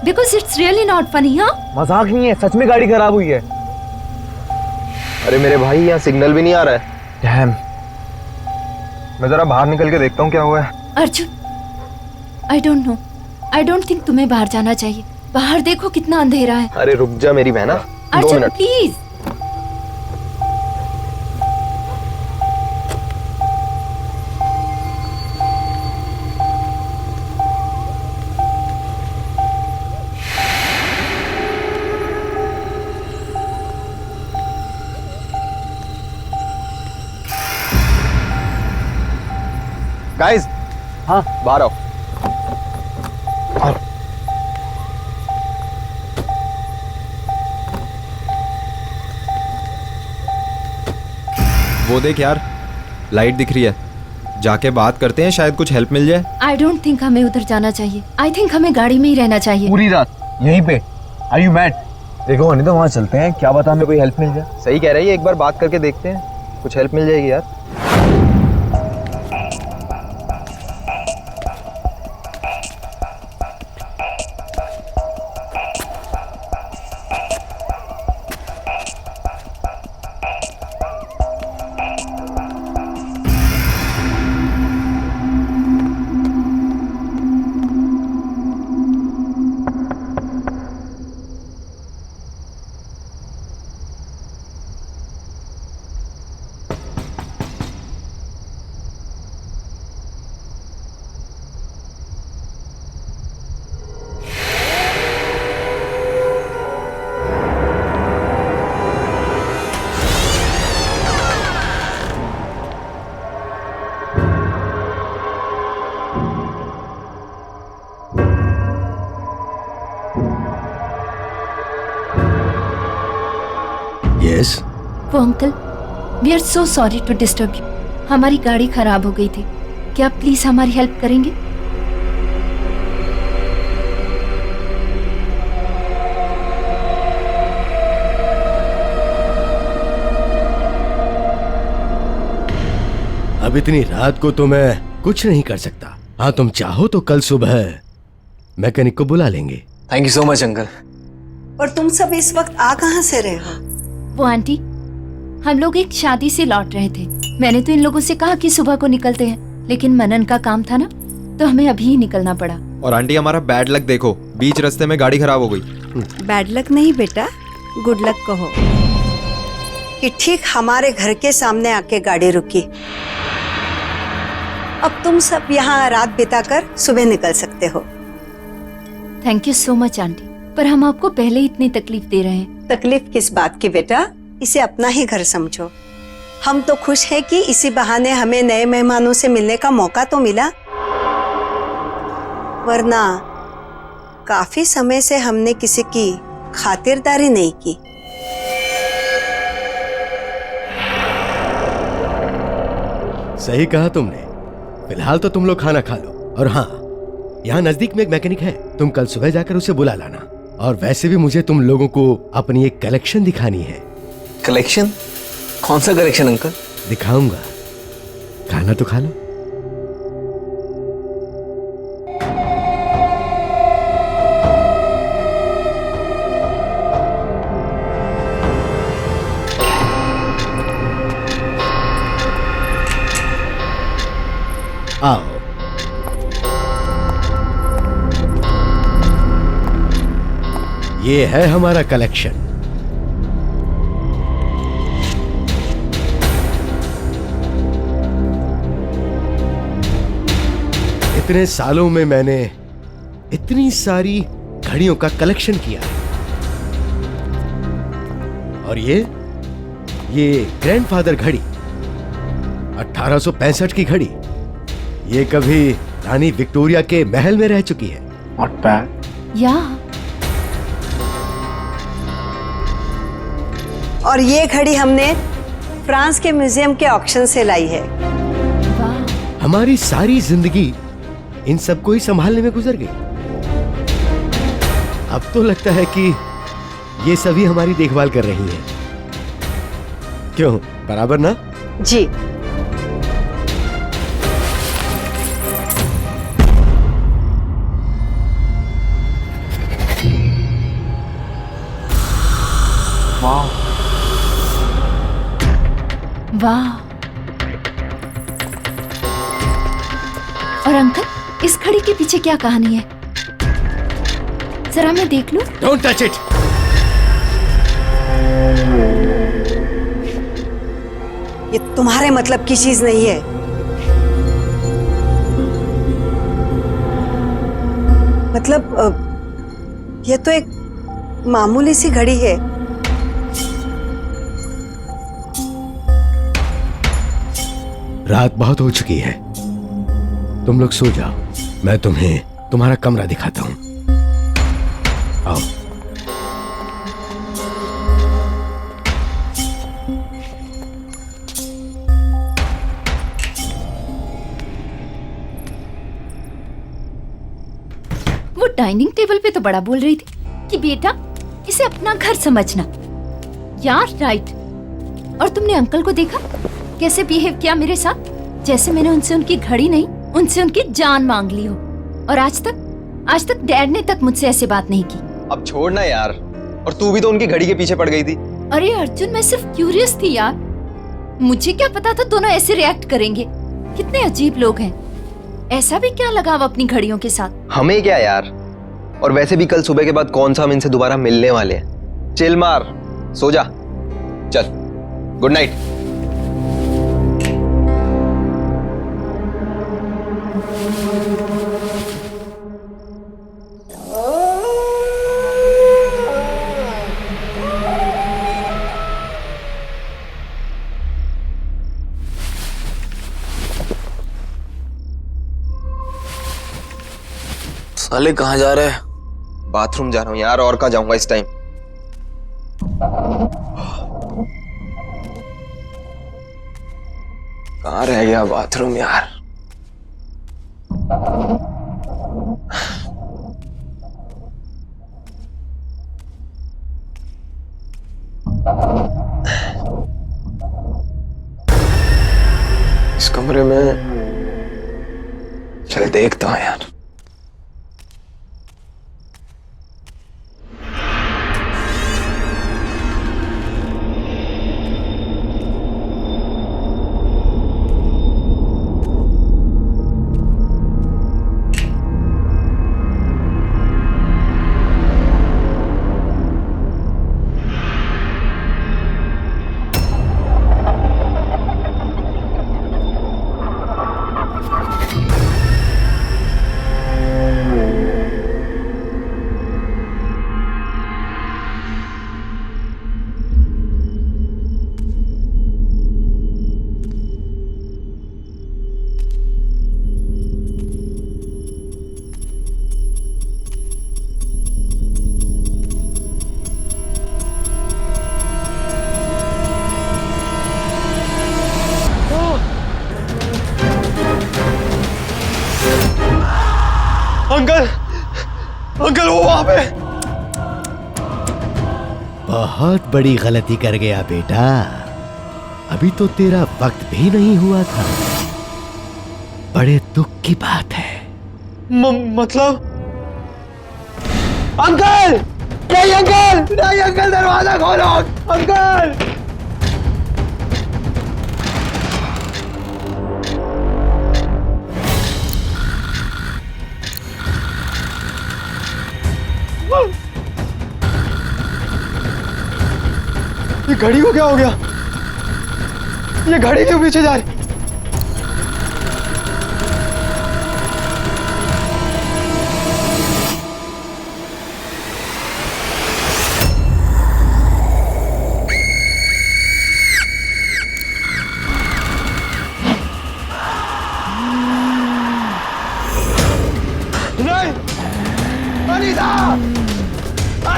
Because it's really not funny. हाँ, मजाक नहीं है, सच में गाड़ी खराब हुई है। अरे मेरे भाई, यहाँ सिग्नल भी नहीं आ रहा है। डैम। मैं जरा बाहर निकल के देखता हूँ क्या हुआ है। Arjun, I don't know, I don't think तुम्हें बाहर जाना चाहिए। बाहर देखो कितना अंधेरा है। अरे रुक जा मेरी बहना, 2 अर्जुन मिनट। प्लीज। गाइस, हाँ बाहर आओ। वो देख यार, लाइट दिख रही है, जाके बात करते हैं, शायद कुछ हेल्प मिल जाए। आई डोंट थिंक हमें उधर जाना चाहिए। आई थिंक हमें गाड़ी में ही रहना चाहिए। पूरी रात यहीं पे? Are you mad? देखो नहीं तो वहाँ चलते हैं, क्या पता हमें कोई हेल्प मिल जाए। सही कह रही है, एक बार बात करके देखते हैं, कुछ हेल्प मिल जाएगी यार। यस। वो uncle, we are so sorry to disturb you. हमारी गाड़ी खराब हो गई थी, क्या आप प्लीज हमारी हेल्प करेंगे? अब इतनी रात को तो मैं कुछ नहीं कर सकता। हाँ, तुम चाहो तो कल सुबह मैकेनिक को बुला लेंगे। Thank you so much uncle. और तुम सब इस वक्त आ कहाँ से रहे हो? वो आंटी, हम लोग एक शादी से लौट रहे थे। मैंने तो इन लोगों से कहा कि सुबह को निकलते हैं, लेकिन मनन का काम था ना, तो हमें अभी ही निकलना पड़ा। और आंटी, हमारा बैड लक देखो, बीच रास्ते में गाड़ी खराब हो गई। बैड लक नहीं बेटा, गुड लक कहो कि ठीक हमारे घर के सामने आके गाड़ी रुकी। अब तुम सब यहाँ रात बिताकर सुबह निकल सकते हो। Thank you so much aunty, पर हम आपको पहले ही इतनी तकलीफ दे रहे हैं। तकलीफ किस बात की बेटा, इसे अपना ही घर समझो। हम तो खुश हैं कि इसी बहाने हमें नए मेहमानों से मिलने का मौका तो मिला, वरना काफी समय से हमने किसी की खातिरदारी नहीं की। सही कहा तुमने। फिलहाल तो तुम लोग खाना खा लो। और हाँ, यहाँ नजदीक में एक मैकेनिक है, तुम कल सुबह जाकर उसे बुला लाना। और वैसे भी मुझे तुम लोगों को अपनी एक कलेक्शन दिखानी है। कलेक्शन? कौन सा कलेक्शन अंकल? दिखाऊंगा, खाना तो खा लो। आओ। ये है हमारा कलेक्शन। इतने सालों में मैंने इतनी सारी घड़ियों का कलेक्शन किया है। और ये ग्रैंडफादर घड़ी 1865 की घड़ी, ये कभी रानी विक्टोरिया के महल में रह चुकी है। Not bad. या और ये घड़ी हमने फ्रांस के म्यूजियम के ऑक्शन से लाई है। हमारी सारी जिंदगी इन सबको ही संभालने में गुजर गई। अब तो लगता है कि ये सभी हमारी देखभाल कर रही हैं। क्यों, बराबर ना? जी। वाह, और अंकल, इस घड़ी के पीछे क्या कहानी है? जरा मैं देख लूं। Don't touch it. ये तुम्हारे मतलब की चीज नहीं है। मतलब ये तो एक मामूली सी घड़ी है। रात बहुत हो चुकी है, तुम लोग सो जाओ। मैं तुम्हें तुम्हारा कमरा दिखाता हूं। आओ। वो डाइनिंग टेबल पे तो बड़ा बोल रही थी कि बेटा इसे अपना घर समझना। यार राइट। और तुमने अंकल को देखा कैसे बिहेव किया मेरे साथ, जैसे मैंने उनसे उनकी घड़ी नहीं, उनसे उनकी जान मांग ली हो। और आज तक डैड ने तक मुझसे ऐसे बात नहीं की। अब छोड़ना यार, और तू भी तो उनकी घड़ी के पीछे पड़ गई थी। अरे अर्जुन, मैं सिर्फ क्यूरियस थी यार, मुझे क्या पता था दोनों ऐसे रिएक्ट करेंगे। कितने अजीब लोग हैं। ऐसा भी क्या लगाव अपनी घड़ियों के साथ? हमें क्या यार, और वैसे भी कल सुबह के बाद कौन सा हम इनसे दोबारा मिलने वाले हैं। चिल मार, सो जा, चल, गुड नाइट। साले कहाँ जा रहे हैं? बाथरूम जा रहा हूँ यार, और कहाँ जाऊंगा इस टाइम। कहाँ रह गया बाथरूम यार? इस कमरे में, चल देखता हूँ यार। अंकल वो वहां पे। बहुत बड़ी गलती कर गया बेटा, अभी तो तेरा वक्त भी नहीं हुआ था। बड़े दुख की बात है। मतलब अंकल, नहीं अंकल, नहीं अंकल, दरवाजा खोलो अंकल। ये घड़ी को क्या हो गया? ये घड़ी क्यों पीछे जा रही?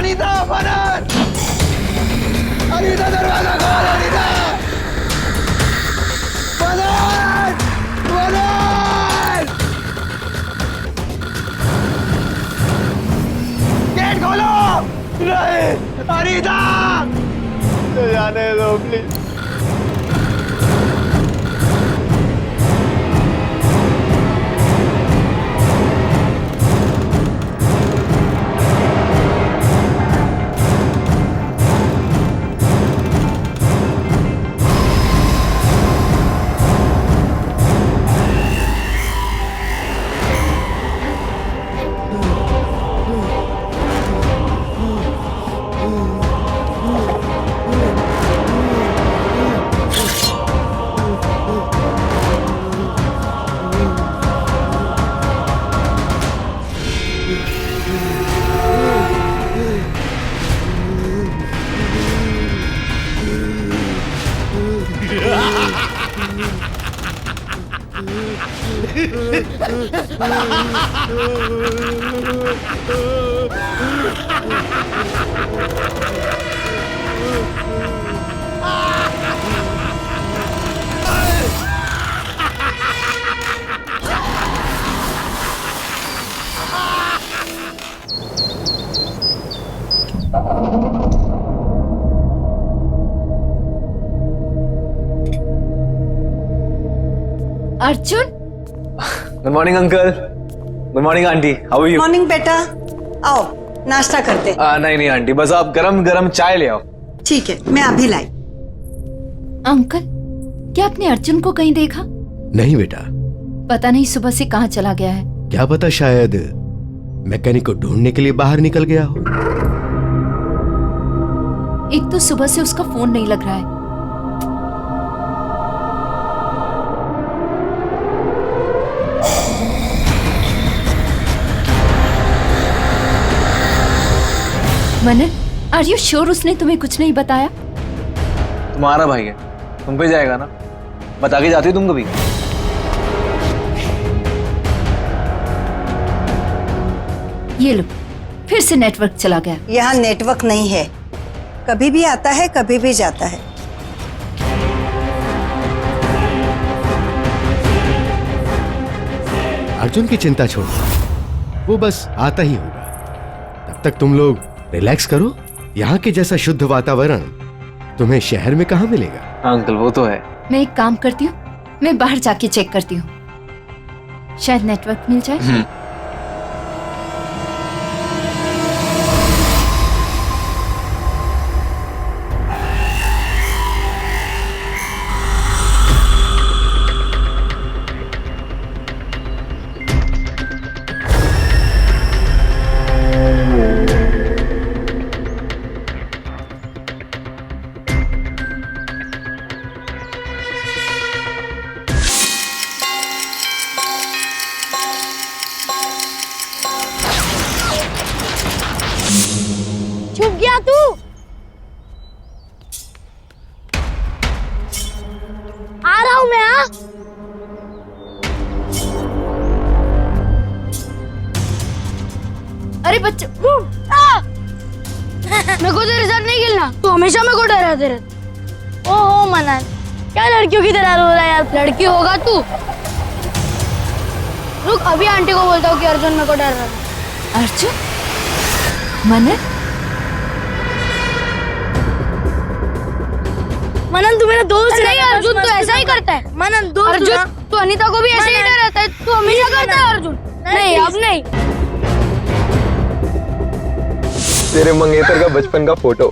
अनीता मनन, अनीता दरवाजा खोल, अनीता मनन, मनन, गेट खोलो। नहीं अनीता, जाने दो please. Arjun, good morning uncle, good morning aunty, how are you? Morning बेटा, आओ नाश्ता करते। नहीं नहीं आंटी, बस आप गरम गरम चाय ले आओ। ठीक है, मैं अभी लाई। अंकल, क्या आपने अर्जुन को कहीं देखा? नहीं बेटा। पता नहीं सुबह से कहाँ चला गया है। क्या पता, शायद मैकेनिक को ढूंढने के लिए बाहर निकल गया हो। एक तो सुबह से उसका फोन नहीं लग रहा है। मनन, आर यू श्योर उसने तुम्हें कुछ नहीं बताया? तुम्हारा भाई है, तुम पे जाएगा ना, बता के जाती हो तुम कभी? ये लो, फिर से नेटवर्क चला गया। यहाँ नेटवर्क नहीं है, कभी भी आता है कभी भी जाता है। अर्जुन की चिंता छोड़ो, वो बस आता ही होगा। तब तक तुम लोग रिलैक्स करो। यहाँ के जैसा शुद्ध वातावरण तुम्हें शहर में कहाँ मिलेगा। अंकल वो तो है। मैं एक काम करती हूँ, मैं बाहर जाके चेक करती हूँ, शायद नेटवर्क मिल जाए। छुप गया तू? आ रहा हूं मैं। हाँ, अरे बच्चे, मेरे को तेरे साथ नहीं खेलना, तू हमेशा मेरे को डराते रहता। ओहो मनन, क्या लड़कियों की तरह रो रहा है यार? लड़की होगा तू। रुक, अभी आंटी को बोलता हूँ कि अर्जुन मेरे को डर रहा है। अर्जुन? मनन? मनन तू मेरा दोस्त नहीं, अर्जुन तो ऐसा ही करता है। मनन दोस्त अर्जुन, तू अनीता को भी ऐसे ही डराता है, तू हमेशा करता है। अर्जुन नहीं, अब नहीं। तेरे मंगेतर का बचपन का फोटो।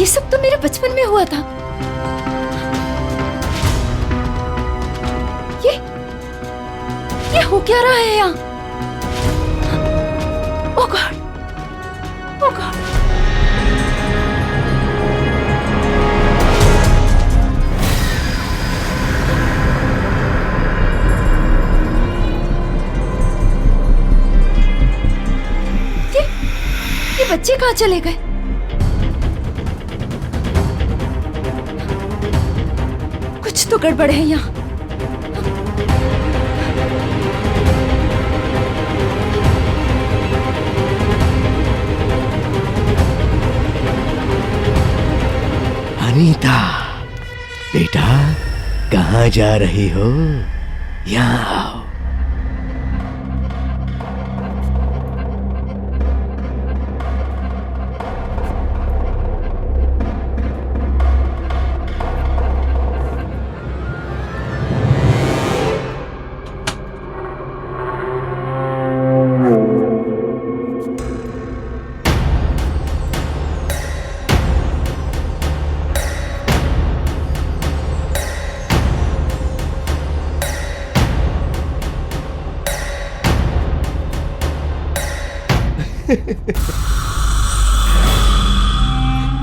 ये सब तो मेरे बचपन में हुआ था। ये हो क्या रहा है यहाँ? ओह गॉड, ओह गॉड। ये बच्चे कहाँ चले गए? कुछ तो गड़बड़ है यहाँ। अनीता, बेटा कहाँ जा रही हो? यहाँ आओ।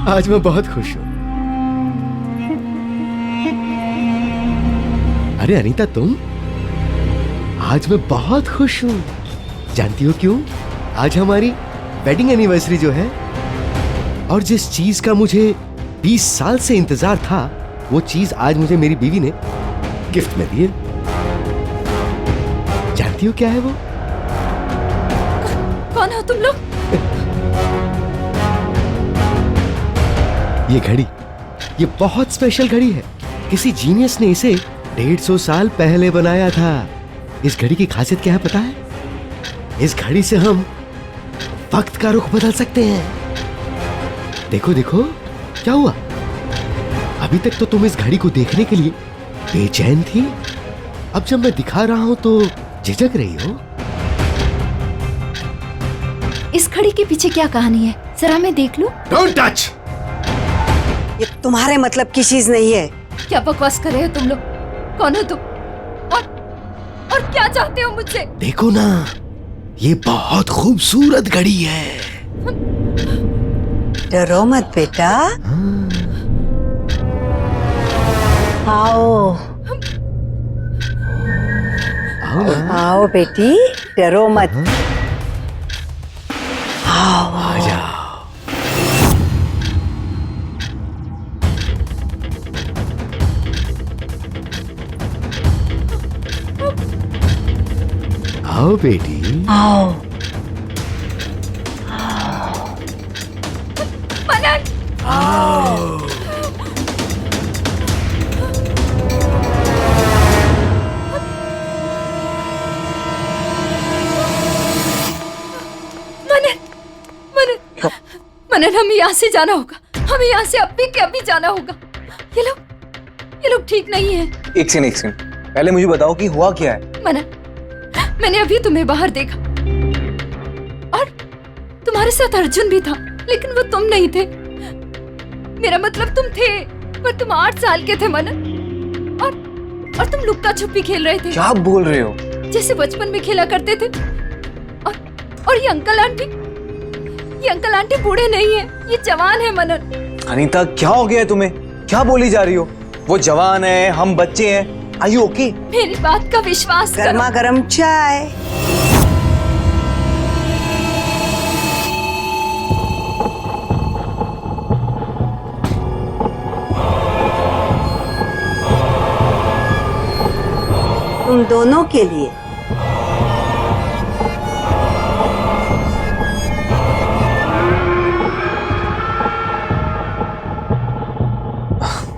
आज मैं बहुत खुश हूं। अरे अनीता, तुम? आज मैं बहुत खुश हूं। जानती हो क्यों? आज हमारी वेडिंग एनिवर्सरी जो है, और जिस चीज का मुझे 20 साल से इंतजार था, वो चीज आज मुझे मेरी बीवी ने गिफ्ट में दी है। जानती हो क्या है वो? कौन हो तुम लोग? ये घड़ी, ये बहुत स्पेशल घड़ी है। किसी जीनियस ने इसे 150 साल पहले बनाया था। इस घड़ी की खासियत क्या है पता है? इस घड़ी से हम वक्त का रुख बदल सकते हैं। देखो देखो, क्या हुआ? अभी तक तो तुम इस घड़ी को देखने के लिए बेचैन थी। अब जब मैं दिखा रहा हूं तो झिझक रही हो। इस घड़ी के पीछे क्या कहानी है? जरा मैं देख लूं। Don't touch! ये तुम्हारे मतलब की चीज नहीं है। क्या बकवास कर रहे हो तुम लोग? कौन हो तुम? और क्या चाहते हो मुझसे? देखो ना, ये बहुत खूबसूरत घड़ी है। डरो मत बेटा। आओ आओ बेटी, डरो मत। आओ आ जाओ। आओ बेटी, आओ। मनन, आओ। मनन, हमें यहाँ से जाना होगा। हमें यहाँ से अभी के अभी जाना होगा। ये लोग ठीक नहीं है। एक सेकंड, पहले मुझे बताओ कि हुआ क्या है। मनन, मैंने अभी तुम्हें बाहर देखा और तुम्हारे साथ अर्जुन भी था, लेकिन वो तुम नहीं थे। मेरा मतलब तुम थे, पर तुम 8 साल के थे मनन, और तुम लुक्का छुपी खेल रहे थे। क्या बोल रहे हो? जैसे बचपन में खेला करते थे। और ये अंकल आंटी बूढ़े नहीं है, ये जवान है मनन। अनीता, क्या हो गया है तुम्हें? क्या बोली जा रही हो? वो जवान है, हम बच्चे हैं। Are you okay? मेरी बात का विश्वास करो। गर्मा गर्म चाय। तुम दोनों के लिए।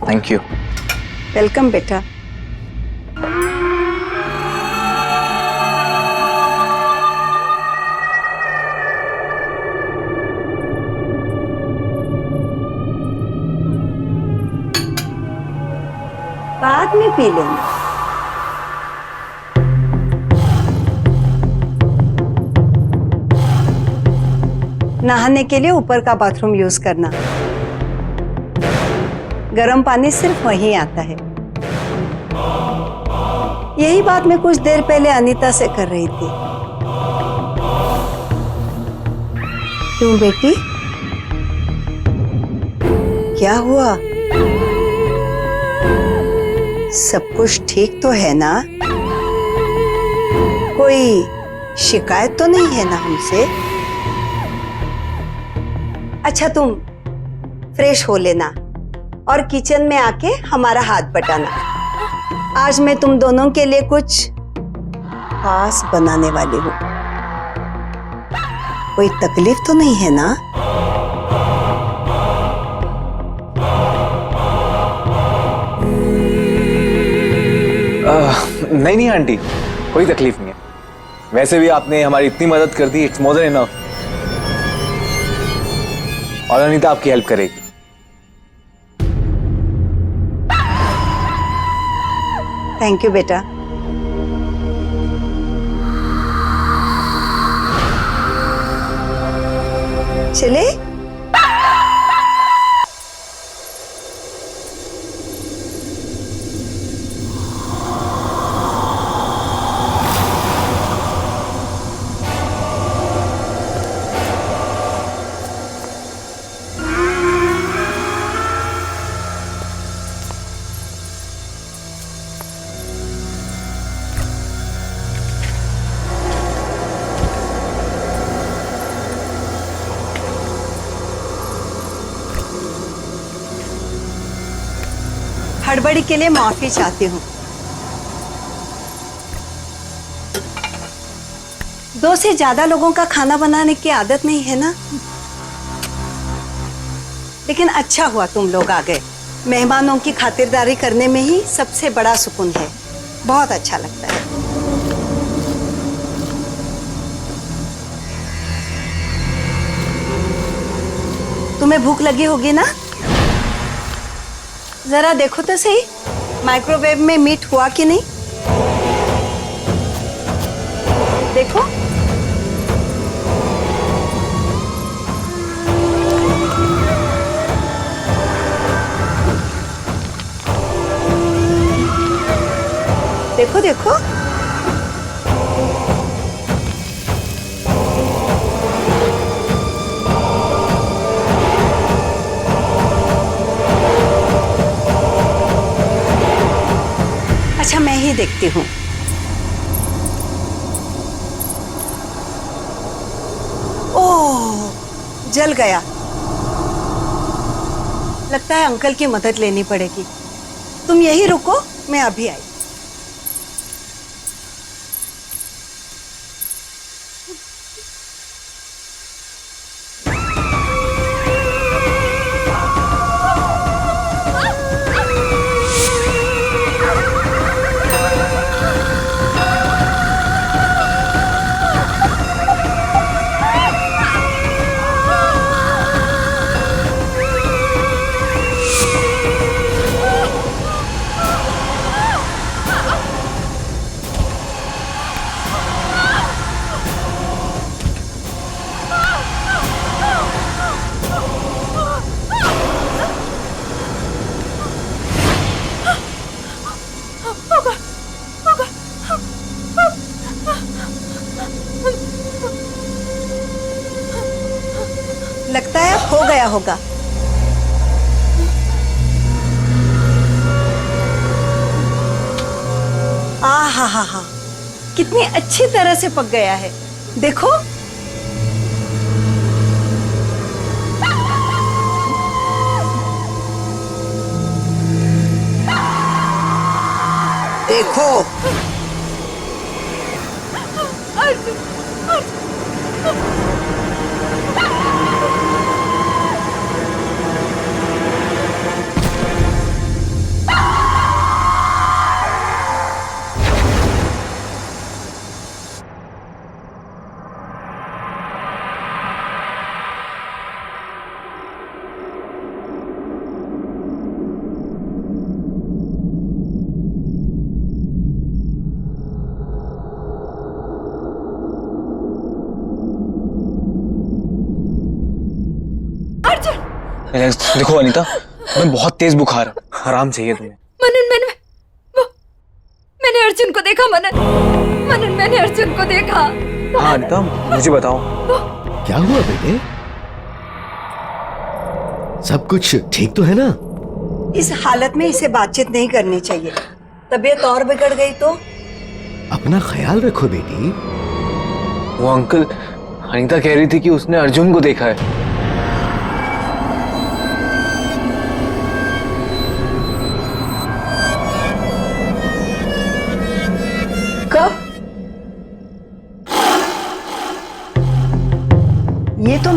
Thank you. वेलकम बेटा। बाद में पी लेना। नहाने के लिए ऊपर का बाथरूम यूज करना। गर्म पानी सिर्फ वहीं आता है। यही बात मैं कुछ देर पहले अनीता से कर रही थी। क्यों बेटी, क्या हुआ? सब कुछ ठीक तो है ना? कोई शिकायत तो नहीं है ना हमसे? अच्छा, तुम फ्रेश हो लेना और किचन में आके हमारा हाथ बटाना। आज मैं तुम दोनों के लिए कुछ खास बनाने वाली हूँ। कोई तकलीफ तो नहीं है ना? नहीं नहीं आंटी, कोई तकलीफ नहीं है। वैसे भी आपने हमारी इतनी मदद कर दी, इट्स मोर देन इनफ। और अनीता आपकी हेल्प करेगी। थैंक यू बेटा। चले? हड़बड़ी के लिए माफी चाहती हूँ। 2 से ज्यादा लोगों का खाना बनाने की आदत नहीं है ना, लेकिन अच्छा हुआ तुम लोग आ गए। मेहमानों की खातिरदारी करने में ही सबसे बड़ा सुकून है। बहुत अच्छा लगता है। तुम्हें भूख लगी होगी ना? जरा देखो तो सही, माइक्रोवेव में मीट हुआ कि नहीं। देखो। देखो देखो। अच्छा, मैं ही देखती हूँ। ओह, जल गया। लगता है अंकल की मदद लेनी पड़ेगी। तुम यही रुको, मैं अभी आई। लगता है हो गया होगा। हा हा हा, कितनी अच्छी तरह से पक गया है। देखो। देखो। देखो अनीता, मैं बहुत तेज बुखार है, आराम चाहिए तुम्हें। मैंने अर्जुन को देखा। मनन, मैंने अर्जुन को देखा। हाँ अनीता, मुझे बताओ क्या हुआ बेटे? सब कुछ ठीक तो है ना? इस हालत में इसे बातचीत नहीं करनी चाहिए। तबीयत और बिगड़ गई तो? अपना ख्याल रखो बेटी। वो अंकल, अनीता कह रही थी कि उसने अर्जुन को देखा है।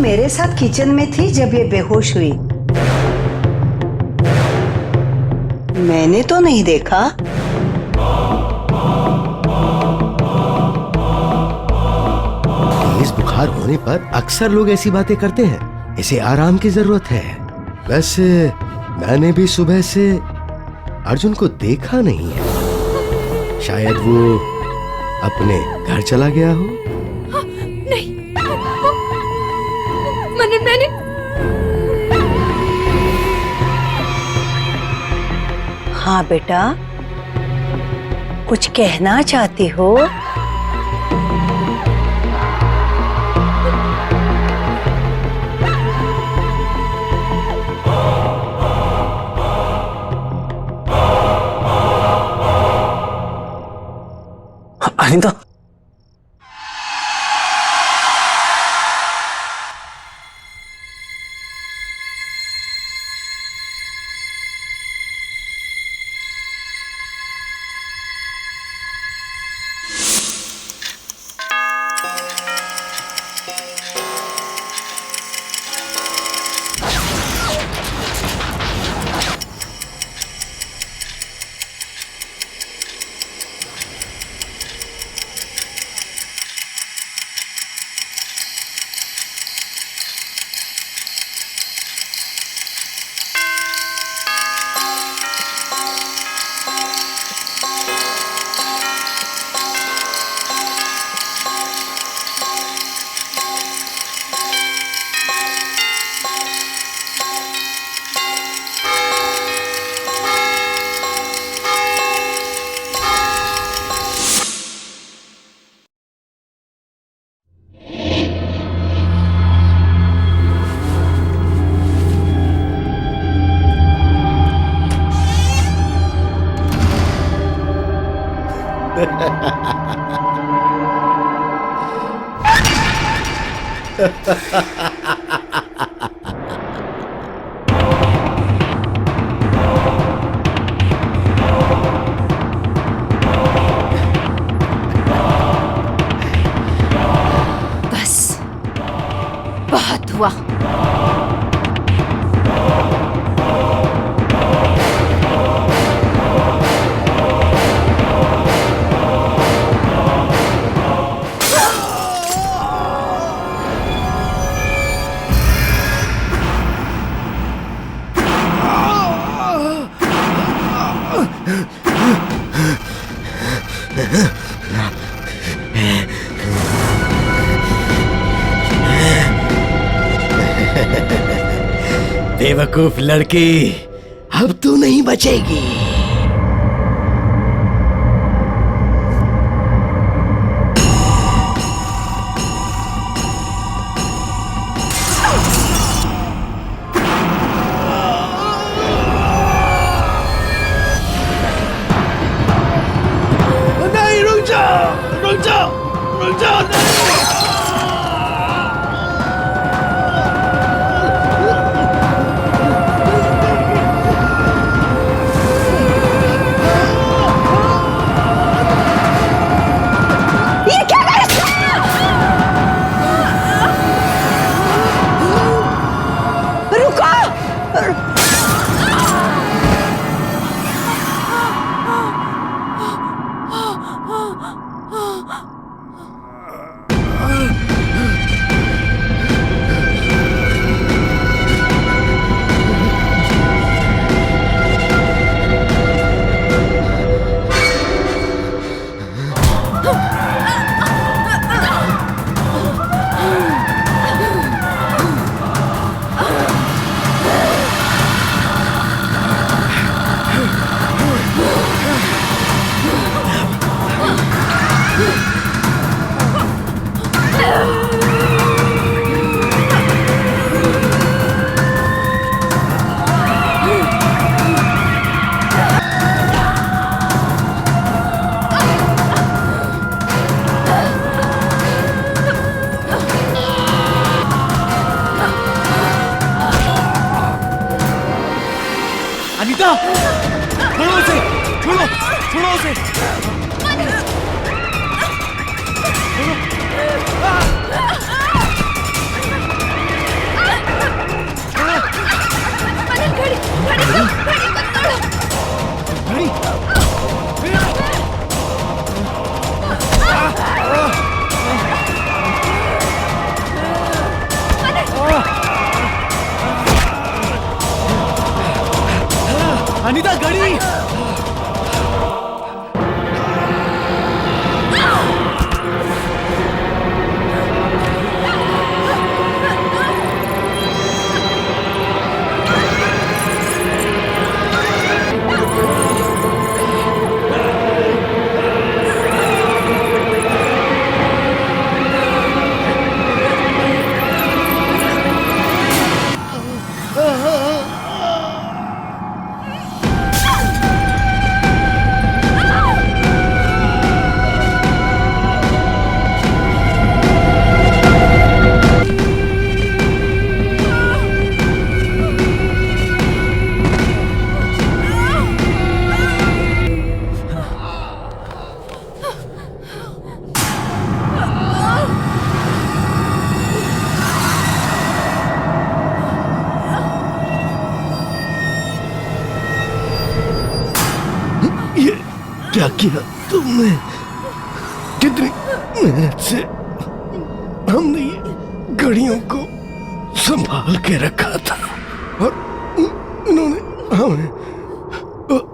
मेरे साथ किचन में थी जब ये बेहोश हुई। मैंने तो नहीं देखा। तेज बुखार होने पर अक्सर लोग ऐसी बातें करते हैं। इसे आराम की जरूरत है। वैसे मैंने भी सुबह से अर्जुन को देखा नहीं है। शायद वो अपने घर चला गया हो। नहीं, मैंने हाँ बेटा, कुछ कहना चाहती हो? अनिता, बस बहुत हुआ। बेवकूफ लड़की, अब तू नहीं बचेगी। नहीं, रुक जाओ, रुक जाओ, रुक जाओ, नहीं। अनीता, छोड़ो उसे, छोड़ो, छोड़ो उसे। अनीता गड़ी। क्या किया तुमने? कितनी मेहनत से हमने ये घड़ियों को संभाल के रखा था और इन्होंने हमें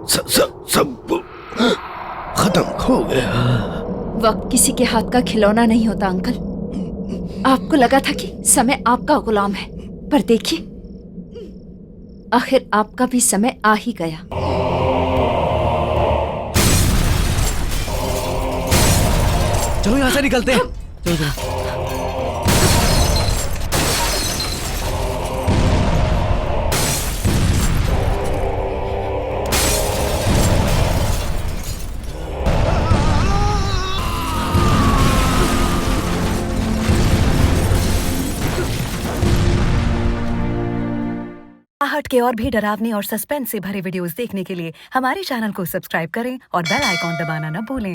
सब खत्म हो गया। वक्त किसी के हाथ का खिलौना नहीं होता अंकल। आपको लगा था कि समय आपका गुलाम है, पर देखिए आखिर आपका भी समय आ ही गया। चलो यहाँ से निकलते हैं। चलो चलो। आहट के और भी डरावने और सस्पेंस से भरे वीडियोस देखने के लिए हमारे चैनल को सब्सक्राइब करें और बेल आइकॉन दबाना न भूलें।